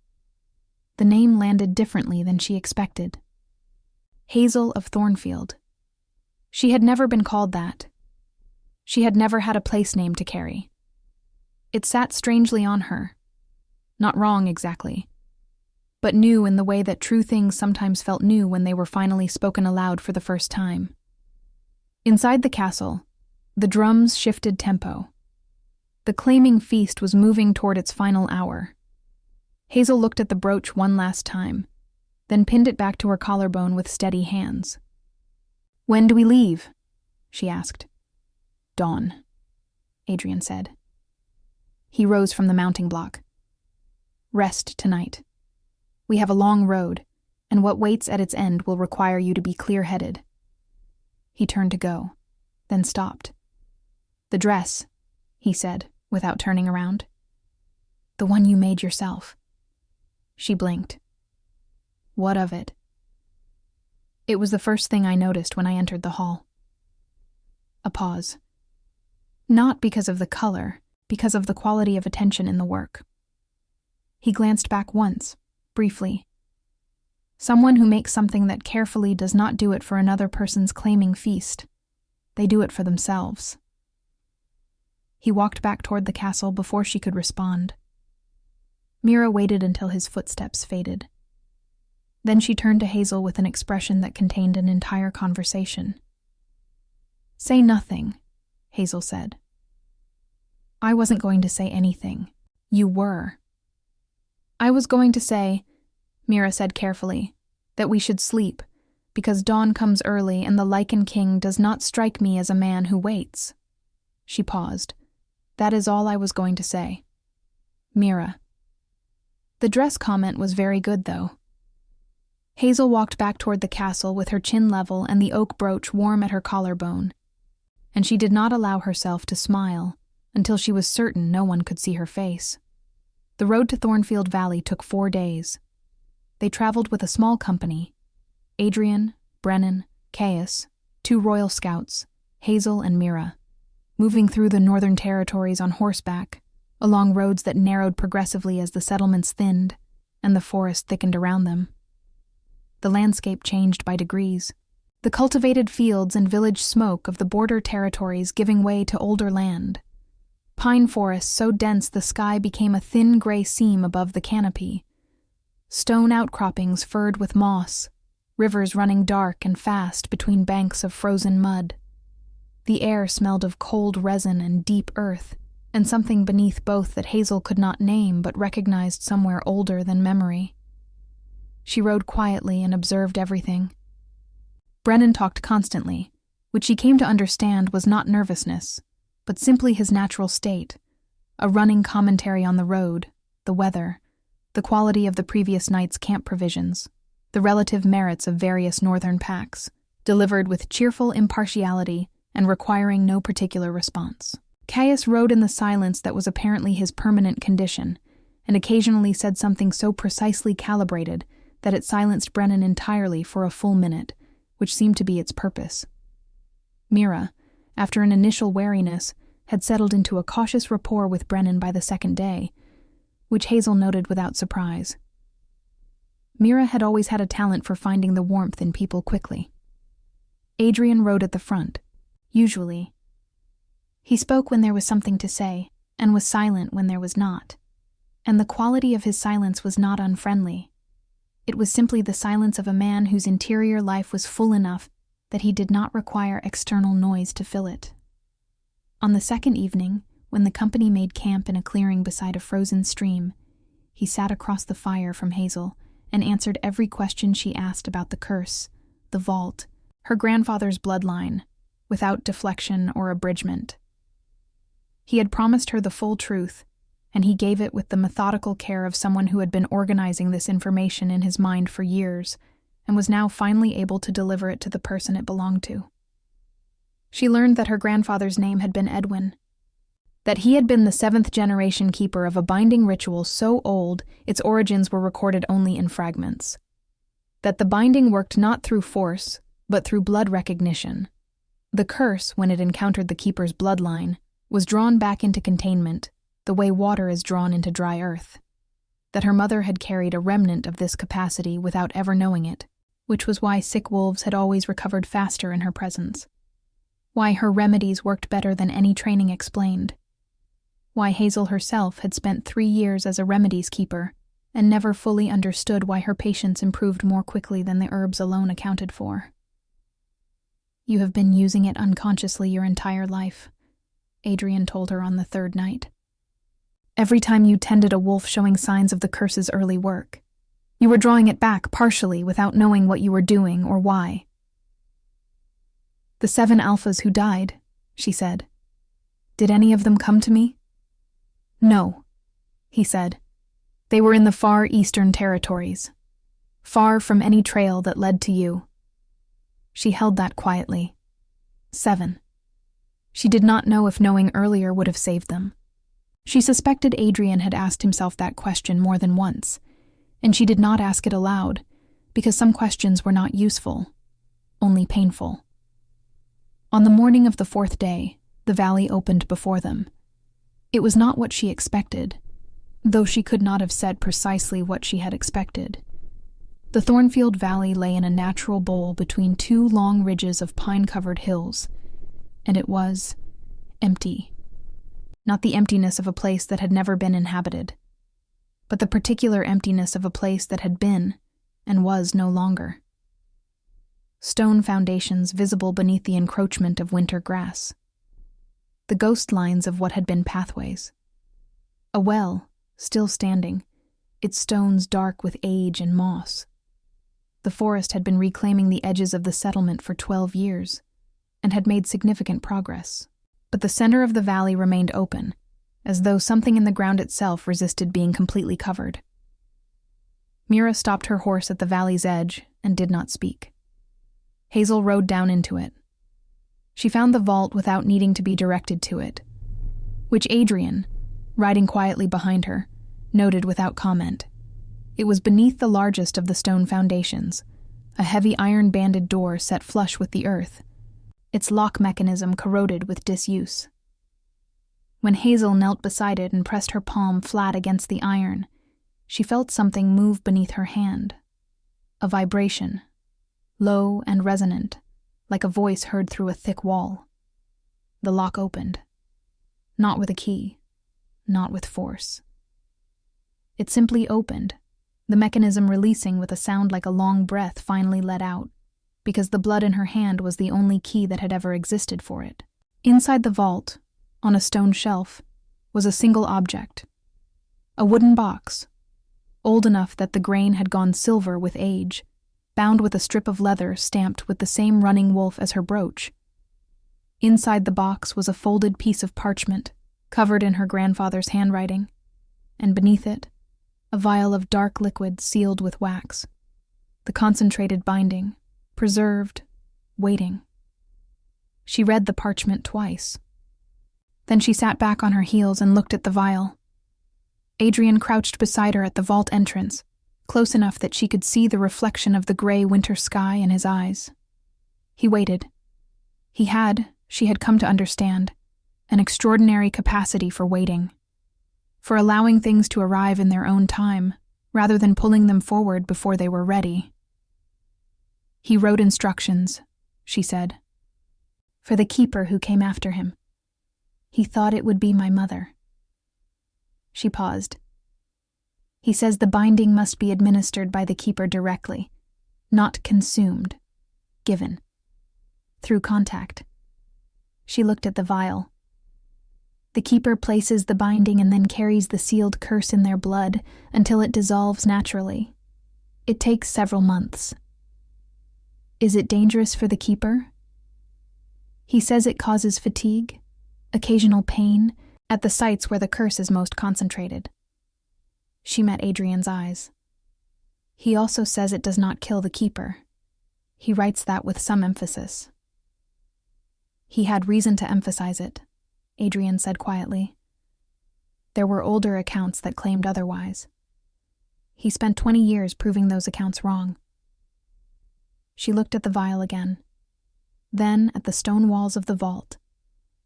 The name landed differently than she expected. Hazel of Thornfield. She had never been called that. She had never had a place name to carry. It sat strangely on her. Not wrong exactly, but new in the way that true things sometimes felt new when they were finally spoken aloud for the first time. Inside the castle, the drums shifted tempo. The claiming feast was moving toward its final hour. Hazel looked at the brooch one last time, then pinned it back to her collarbone with steady hands. "When do we leave?" she asked. "Dawn," Adrian said. He rose from the mounting block. "Rest tonight. We have a long road, and what waits at its end will require you to be clear-headed." He turned to go, then stopped. "The dress," he said, without turning around. "The one you made yourself." She blinked. "What of it?" "It was the first thing I noticed when I entered the hall." A pause. Not because of the color, because of the quality of attention in the work. He glanced back once, briefly. Someone who makes something that carefully does not do it for another person's claiming feast. They do it for themselves. He walked back toward the castle before she could respond. Mira waited until his footsteps faded. Then she turned to Hazel with an expression that contained an entire conversation. "Say nothing," Hazel said. "I wasn't going to say anything. You were." "I was going to say," Mira said carefully, "that we should sleep, because dawn comes early and the Lycan King does not strike me as a man who waits." She paused. "That is all I was going to say." Mira. The dress comment was very good, though. Hazel walked back toward the castle with her chin level and the oak brooch warm at her collarbone, and she did not allow herself to smile until she was certain no one could see her face. The road to Thornfield Valley took 4 days. They traveled with a small company: Adrian, Brennan, Caius, 2 Royal Scouts, Hazel and Mira, moving through the northern territories on horseback, along roads that narrowed progressively as the settlements thinned and the forest thickened around them. The landscape changed by degrees, the cultivated fields and village smoke of the border territories giving way to older land. Pine forests so dense the sky became a thin gray seam above the canopy. Stone outcroppings furred with moss, rivers running dark and fast between banks of frozen mud. The air smelled of cold resin and deep earth, and something beneath both that Hazel could not name but recognized somewhere older than memory. She rode quietly and observed everything. Brennan talked constantly, which she came to understand was not nervousness, but simply his natural state, a running commentary on the road, the weather, the quality of the previous night's camp provisions, the relative merits of various northern packs, delivered with cheerful impartiality and requiring no particular response. Caius rode in the silence that was apparently his permanent condition, and occasionally said something so precisely calibrated that it silenced Brennan entirely for a full minute, which seemed to be its purpose. Mira, after an initial wariness, had settled into a cautious rapport with Brennan by the second day, which Hazel noted without surprise. Mira had always had a talent for finding the warmth in people quickly. Adrian rode at the front, usually. He spoke when there was something to say, and was silent when there was not. And the quality of his silence was not unfriendly. It was simply the silence of a man whose interior life was full enough that he did not require external noise to fill it. On the second evening, when the company made camp in a clearing beside a frozen stream, he sat across the fire from Hazel and answered every question she asked about the curse, the vault, her grandfather's bloodline, without deflection or abridgment. He had promised her the full truth, and he gave it with the methodical care of someone who had been organizing this information in his mind for years and was now finally able to deliver it to the person it belonged to. She learned that her grandfather's name had been Edwin, that he had been the 7th-generation keeper of a binding ritual so old its origins were recorded only in fragments, that the binding worked not through force, but through blood recognition. The curse, when it encountered the keeper's bloodline, was drawn back into containment, the way water is drawn into dry earth, that her mother had carried a remnant of this capacity without ever knowing it, which was why sick wolves had always recovered faster in her presence, why her remedies worked better than any training explained, why Hazel herself had spent 3 years as a remedies keeper and never fully understood why her patients improved more quickly than the herbs alone accounted for. "You have been using it unconsciously your entire life," Adrian told her on the 3rd night. "Every time you tended a wolf showing signs of the curse's early work, you were drawing it back partially without knowing what you were doing or why." "The 7 alphas who died," she said. "Did any of them come to me?" "No," he said. "They were in the far eastern territories, far from any trail that led to you." She held that quietly. 7. She did not know if knowing earlier would have saved them. She suspected Adrian had asked himself that question more than once, and she did not ask it aloud, because some questions were not useful, only painful. On the morning of the 4th day, the valley opened before them. It was not what she expected, though she could not have said precisely what she had expected. The Thornfield Valley lay in a natural bowl between 2 long ridges of pine-covered hills, and it was empty. Not the emptiness of a place that had never been inhabited, but the particular emptiness of a place that had been and was no longer. Stone foundations visible beneath the encroachment of winter grass. The ghost lines of what had been pathways. A well, still standing, its stones dark with age and moss. The forest had been reclaiming the edges of the settlement for 12 years, and had made significant progress. But the center of the valley remained open, as though something in the ground itself resisted being completely covered. Mira stopped her horse at the valley's edge and did not speak. Hazel rode down into it. She found the vault without needing to be directed to it, which Adrian, riding quietly behind her, noted without comment. It was beneath the largest of the stone foundations, a heavy iron-banded door set flush with the earth, its lock mechanism corroded with disuse. When Hazel knelt beside it and pressed her palm flat against the iron, she felt something move beneath her hand. A vibration, low and resonant, like a voice heard through a thick wall. The lock opened. Not with a key, not with force. It simply opened, the mechanism releasing with a sound like a long breath finally let out, because the blood in her hand was the only key that had ever existed for it. Inside the vault, on a stone shelf, was a single object. A wooden box, old enough that the grain had gone silver with age, bound with a strip of leather stamped with the same running wolf as her brooch. Inside the box was a folded piece of parchment, covered in her grandfather's handwriting, and beneath it, a vial of dark liquid sealed with wax. the concentrated binding, preserved, waiting. She read the parchment twice. Then she sat back on her heels and looked at the vial. Adrian crouched beside her at the vault entrance, close enough that she could see the reflection of the gray winter sky in his eyes. He waited. He had, she had come to understand, an extraordinary capacity for waiting, for allowing things to arrive in their own time, rather than pulling them forward before they were ready. He wrote instructions, she said, for the keeper who came after him. He thought it would be my mother. She paused. He says the binding must be administered by the keeper directly, not consumed, given, through contact. She looked at the vial. The keeper places the binding and then carries the sealed curse in their blood until it dissolves naturally. It takes several months. Is it dangerous for the keeper? He says it causes fatigue, occasional pain, at the sites where the curse is most concentrated. She met Adrian's eyes. He also says it does not kill the keeper. He writes that with some emphasis. He had reason to emphasize it, Adrian said quietly. There were older accounts that claimed otherwise. He spent 20 years proving those accounts wrong. She looked at the vial again, then at the stone walls of the vault,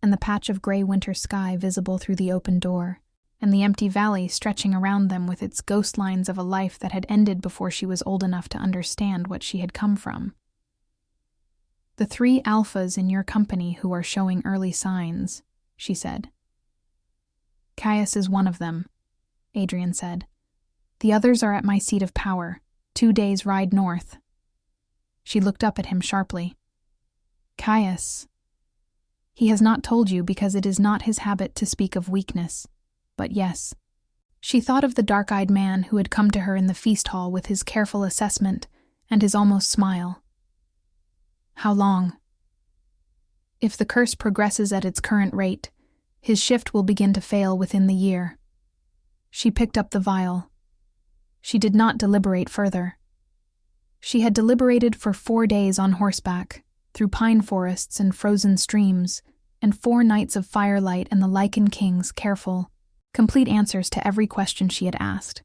and the patch of gray winter sky visible through the open door, and the empty valley stretching around them with its ghost lines of a life that had ended before she was old enough to understand what she had come from. The 3 alphas in your company who are showing early signs, she said. Caius is one of them, Adrian said. The others are at my seat of power, 2 days' ride north. She looked up at him sharply. Caius. He has not told you because it is not his habit to speak of weakness, but yes. She thought of the dark-eyed man who had come to her in the feast hall with his careful assessment and his almost smile. How long? If the curse progresses at its current rate, his shift will begin to fail within the year. She picked up the vial. She did not deliberate further. She had deliberated for 4 days on horseback, through pine forests and frozen streams, and 4 nights of firelight and the Lycan King's careful, complete answers to every question she had asked.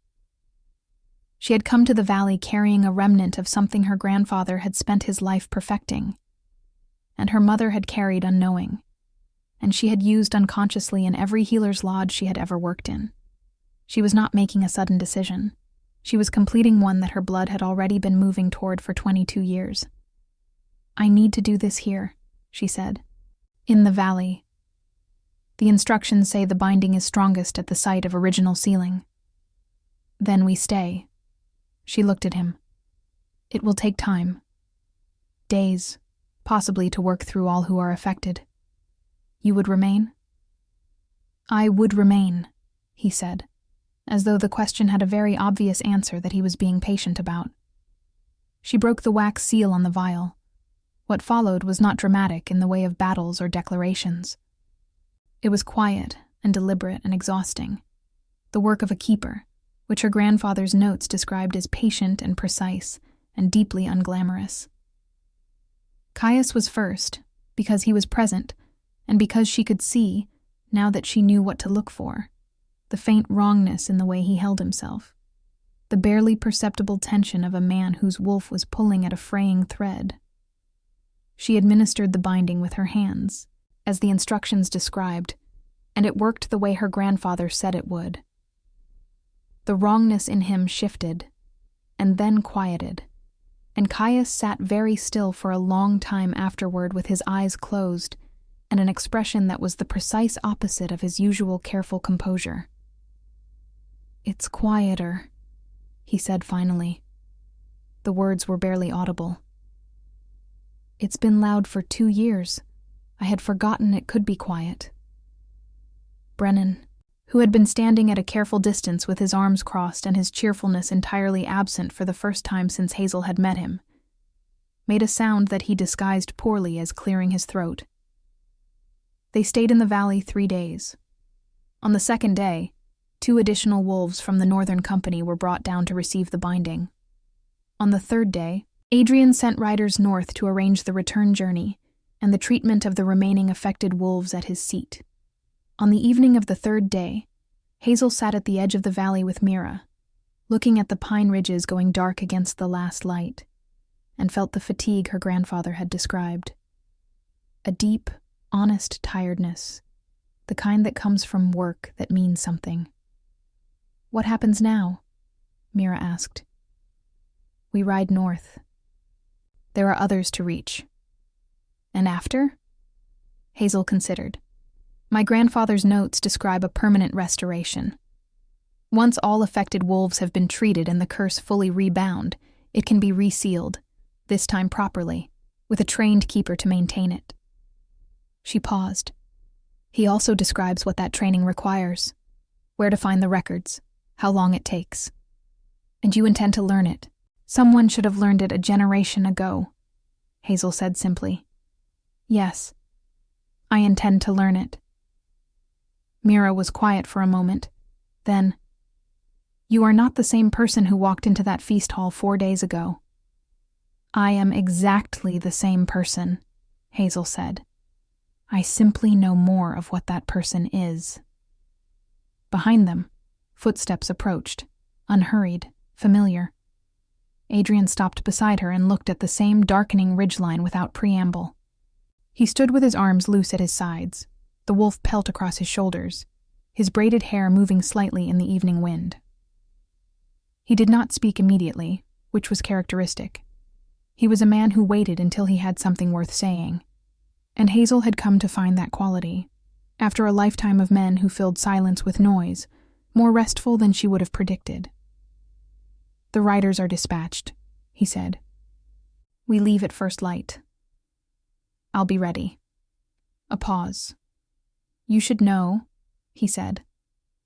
She had come to the valley carrying a remnant of something her grandfather had spent his life perfecting, and her mother had carried unknowing, and she had used unconsciously in every healer's lodge she had ever worked in. She was not making a sudden decision. She was completing one that her blood had already been moving toward for 22 years. I need to do this here, she said. In the valley. The instructions say the binding is strongest at the site of original sealing. Then we stay. She looked at him. It will take time. Days, possibly to work through all who are affected. You would remain? I would remain, he said, as though the question had a very obvious answer that he was being patient about. She broke the wax seal on the vial. What followed was not dramatic in the way of battles or declarations. It was quiet and deliberate and exhausting, the work of a keeper, which her grandfather's notes described as patient and precise and deeply unglamorous. Caius was first, because he was present, and because she could see, now that she knew what to look for, the faint wrongness in the way he held himself, the barely perceptible tension of a man whose wolf was pulling at a fraying thread. She administered the binding with her hands, as the instructions described, and it worked the way her grandfather said it would. The wrongness in him shifted, and then quieted, and Caius sat very still for a long time afterward with his eyes closed, and an expression that was the precise opposite of his usual careful composure. It's quieter, he said finally. The words were barely audible. It's been loud for 2 years. I had forgotten it could be quiet. Brennan, who had been standing at a careful distance with his arms crossed and his cheerfulness entirely absent for the first time since Hazel had met him, made a sound that he disguised poorly as clearing his throat. They stayed in the valley 3 days. On the 2nd day, 2 additional wolves from the Northern Company were brought down to receive the binding. On the third day, Adrian sent riders north to arrange the return journey and the treatment of the remaining affected wolves at his seat. On the evening of the third day, Hazel sat at the edge of the valley with Mira, looking at the pine ridges going dark against the last light, and felt the fatigue her grandfather had described. A deep, honest tiredness, the kind that comes from work that means something. "What happens now?" Mira asked. "We ride north. There are others to reach." "And after?" Hazel considered. "My grandfather's notes describe a permanent restoration. Once all affected wolves have been treated and the curse fully rebound, it can be resealed, this time properly, with a trained keeper to maintain it." She paused. "He also describes what that training requires, where to find the records, how long it takes. And you intend to learn it. Someone should have learned it a generation ago," Hazel said simply. "Yes, I intend to learn it." Mira was quiet for a moment. Then, "You are not the same person who walked into that feast hall 4 days ago." "I am exactly the same person," Hazel said. "I simply know more of what that person is." Behind them, footsteps approached, unhurried, familiar. Adrian stopped beside her and looked at the same darkening ridgeline without preamble. He stood with his arms loose at his sides, the wolf pelt across his shoulders, his braided hair moving slightly in the evening wind. He did not speak immediately, which was characteristic. He was a man who waited until he had something worth saying, and Hazel had come to find that quality, after a lifetime of men who filled silence with noise, more restful than she would have predicted. "The riders are dispatched," he said. "We leave at first light. I'll be ready." A pause. "You should know," he said,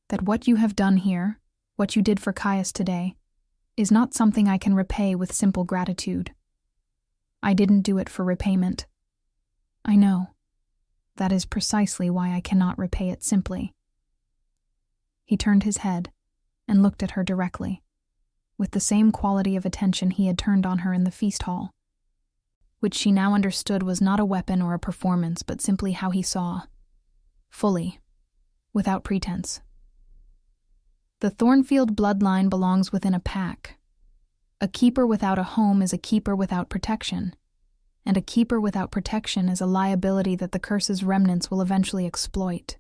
"that what you have done here, what you did for Caius today, is not something I can repay with simple gratitude. I didn't do it for repayment. I know. That is precisely why I cannot repay it simply." He turned his head and looked at her directly, with the same quality of attention he had turned on her in the feast hall, which she now understood was not a weapon or a performance, but simply how he saw, fully, without pretense. "The Thornfield bloodline belongs within a pack. A keeper without a home is a keeper without protection, and a keeper without protection is a liability that the curse's remnants will eventually exploit."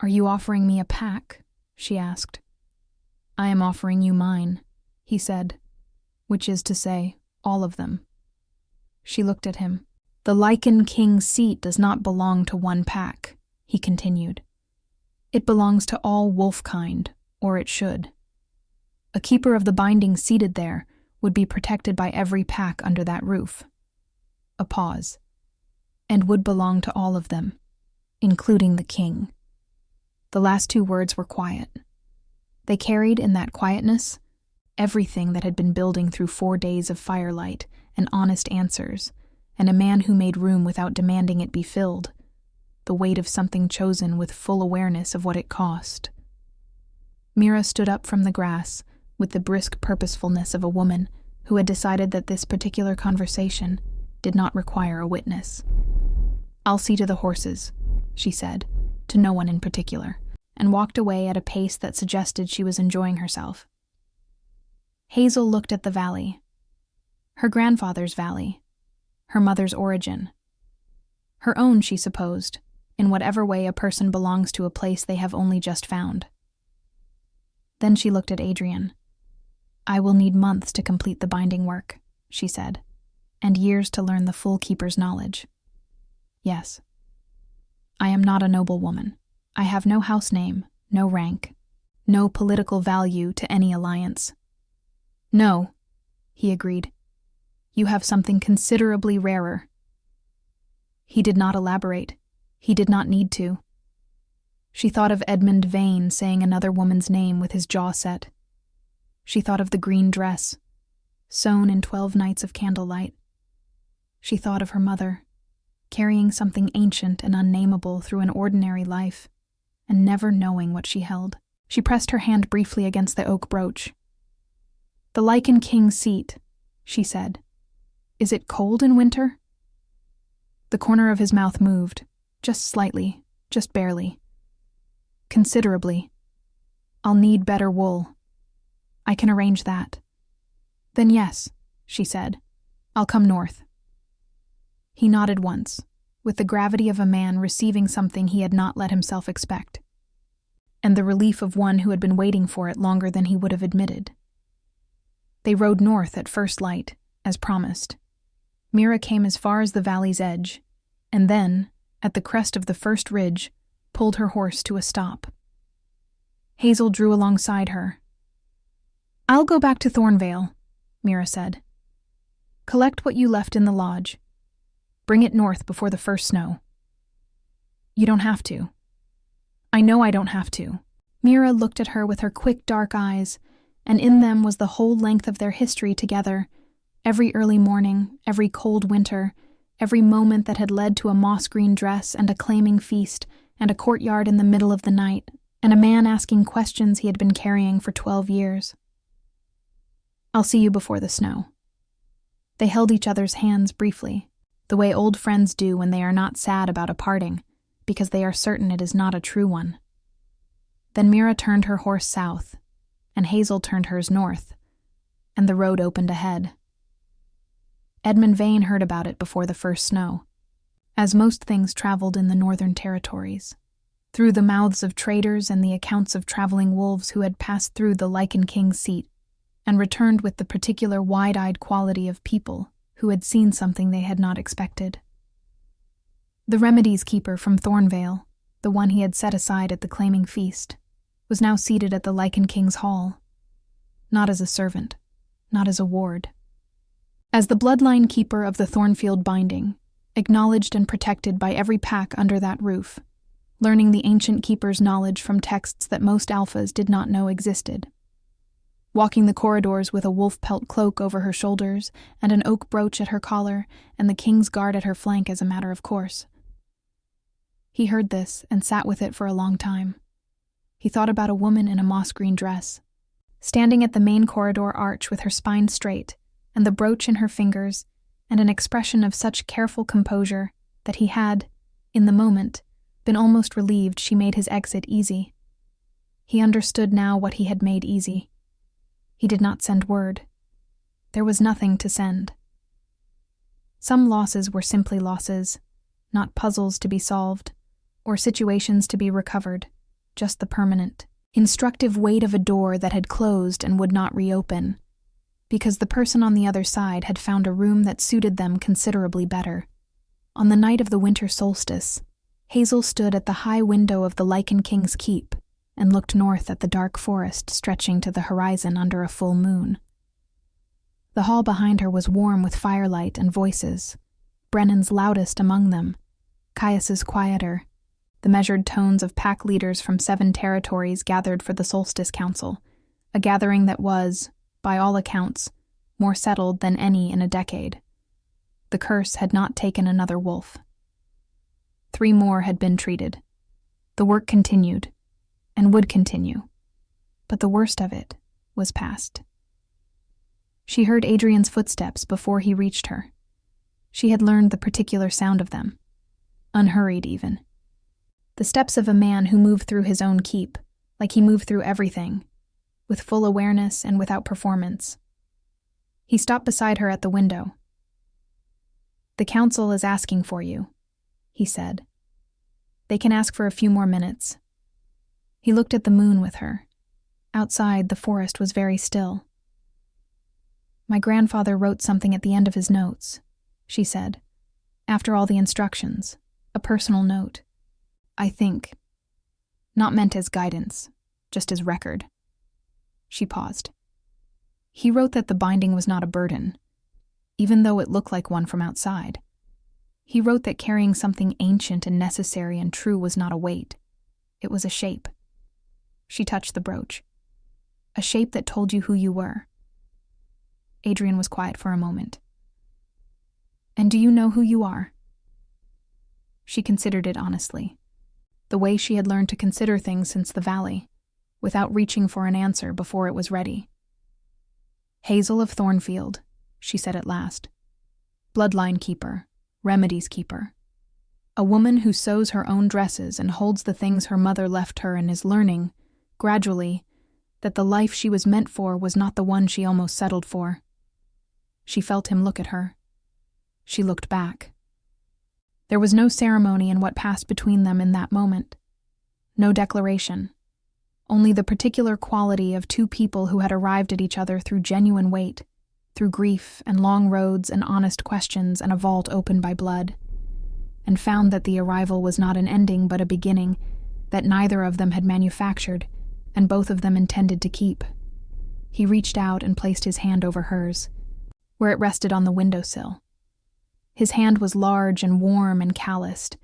"Are you offering me a pack?" she asked. "I am offering you mine," he said, "which is to say, all of them." She looked at him. "The Lycan King's seat does not belong to one pack," he continued. "It belongs to all wolf-kind, or it should. A keeper of the binding seated there would be protected by every pack under that roof." A pause. "And would belong to all of them, including the king." The last 2 words were quiet. They carried in that quietness everything that had been building through 4 days of firelight and honest answers, and a man who made room without demanding it be filled, the weight of something chosen with full awareness of what it cost. Mira stood up from the grass with the brisk purposefulness of a woman who had decided that this particular conversation did not require a witness. "I'll see to the horses," she said, to no one in particular, and walked away at a pace that suggested she was enjoying herself. Hazel looked at the valley. Her grandfather's valley. Her mother's origin. Her own, she supposed, in whatever way a person belongs to a place they have only just found. Then she looked at Adrian. "I will need months to complete the binding work," she said, "and years to learn the full keeper's knowledge. Yes. I am not a noble woman. I have no house name, no rank, no political value to any alliance." "No," he agreed. "You have something considerably rarer." He did not elaborate. He did not need to. She thought of Edmund Vane saying another woman's name with his jaw set. She thought of the green dress, sewn in 12 nights of candlelight. She thought of her mother, carrying something ancient and unnameable through an ordinary life, and never knowing what she held. She pressed her hand briefly against the oak brooch. "The Lycan King's seat," she said. "Is it cold in winter?" The corner of his mouth moved, just slightly, just barely. "Considerably. I'll need better wool. I can arrange that." "Then yes," she said. "I'll come north." He nodded once, with the gravity of a man receiving something he had not let himself expect, and the relief of one who had been waiting for it longer than he would have admitted. They rode north at first light, as promised. Mira came as far as the valley's edge, and then, at the crest of the first ridge, pulled her horse to a stop. Hazel drew alongside her. "I'll go back to Thornvale," Mira said. "Collect what you left in the lodge. Bring it north before the first snow." "You don't have to." "I know I don't have to." Mira looked at her with her quick dark eyes, and in them was the whole length of their history together, every early morning, every cold winter, every moment that had led to a moss-green dress and a claiming feast and a courtyard in the middle of the night, and a man asking questions he had been carrying for 12 years. "I'll see you before the snow." They held each other's hands briefly, the way old friends do when they are not sad about a parting, because they are certain it is not a true one. Then Mira turned her horse south, and Hazel turned hers north, and the road opened ahead. Edmund Vane heard about it before the first snow, as most things traveled in the northern territories, through the mouths of traders and the accounts of traveling wolves who had passed through the Lycan King's seat and returned with the particular wide-eyed quality of people who had seen something they had not expected. The remedies keeper from Thornvale, the one he had set aside at the claiming feast, was now seated at the Lycan King's hall, not as a servant, not as a ward. As the bloodline keeper of the Thornfield binding, acknowledged and protected by every pack under that roof, learning the ancient keeper's knowledge from texts that most alphas did not know existed. Walking the corridors with a wolf pelt cloak over her shoulders and an oak brooch at her collar and the king's guard at her flank as a matter of course. He heard this and sat with it for a long time. He thought about a woman in a moss-green dress, standing at the main corridor arch with her spine straight and the brooch in her fingers and an expression of such careful composure that he had, in the moment, been almost relieved she made his exit easy. He understood now what he had made easy. He did not send word. There was nothing to send. Some losses were simply losses, not puzzles to be solved, or situations to be recovered, just the permanent, instructive weight of a door that had closed and would not reopen, because the person on the other side had found a room that suited them considerably better. On the night of the winter solstice, Hazel stood at the high window of the Lycan King's keep and looked north at the dark forest stretching to the horizon under a full moon. The hall behind her was warm with firelight and voices, Brennan's loudest among them, Caius's quieter, the measured tones of pack leaders from 7 territories gathered for the Solstice Council, a gathering that was, by all accounts, more settled than any in a decade. The curse had not taken another wolf. 3 more had been treated. The work continued, and would continue, but the worst of it was past. She heard Adrian's footsteps before he reached her. She had learned the particular sound of them, unhurried even. The steps of a man who moved through his own keep, like he moved through everything, with full awareness and without performance. He stopped beside her at the window. "The council is asking for you," he said. "They can ask for a few more minutes." He looked at the moon with her. Outside, the forest was very still. "My grandfather wrote something at the end of his notes," she said, "after all the instructions, a personal note. I think, not meant as guidance, just as record." She paused. "He wrote that the binding was not a burden, even though it looked like one from outside. He wrote that carrying something ancient and necessary and true was not a weight. It was a shape." She touched the brooch. "A shape that told you who you were." Adrian was quiet for a moment. "And do you know who you are?" She considered it honestly, the way she had learned to consider things since the valley, without reaching for an answer before it was ready. "Hazel of Thornfield," she said at last. "Bloodline keeper, remedies keeper. A woman who sews her own dresses and holds the things her mother left her and is learning, gradually, that the life she was meant for was not the one she almost settled for." She felt him look at her. She looked back. There was no ceremony in what passed between them in that moment. No declaration. Only the particular quality of two people who had arrived at each other through genuine weight, through grief and long roads and honest questions and a vault opened by blood, and found that the arrival was not an ending but a beginning, that neither of them had manufactured, and both of them intended to keep. He reached out and placed his hand over hers, where it rested on the windowsill. His hand was large and warm and calloused,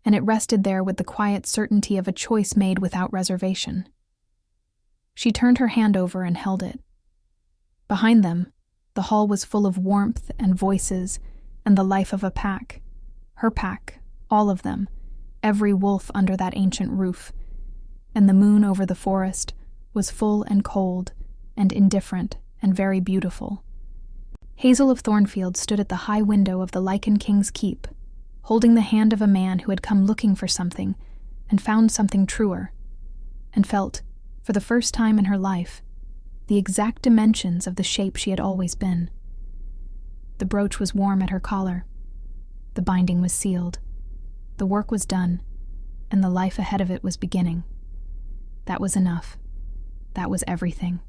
and it rested there with the quiet certainty of a choice made without reservation. She turned her hand over and held it. Behind them, the hall was full of warmth and voices and the life of a pack. Her pack, all of them, every wolf under that ancient roof. And the moon over the forest was full and cold and indifferent and very beautiful. Hazel of Thornfield stood at the high window of the Lycan King's keep, holding the hand of a man who had come looking for something and found something truer, and felt, for the first time in her life, the exact dimensions of the shape she had always been. The brooch was warm at her collar. The binding was sealed. The work was done, and the life ahead of it was beginning. That was enough. That was everything.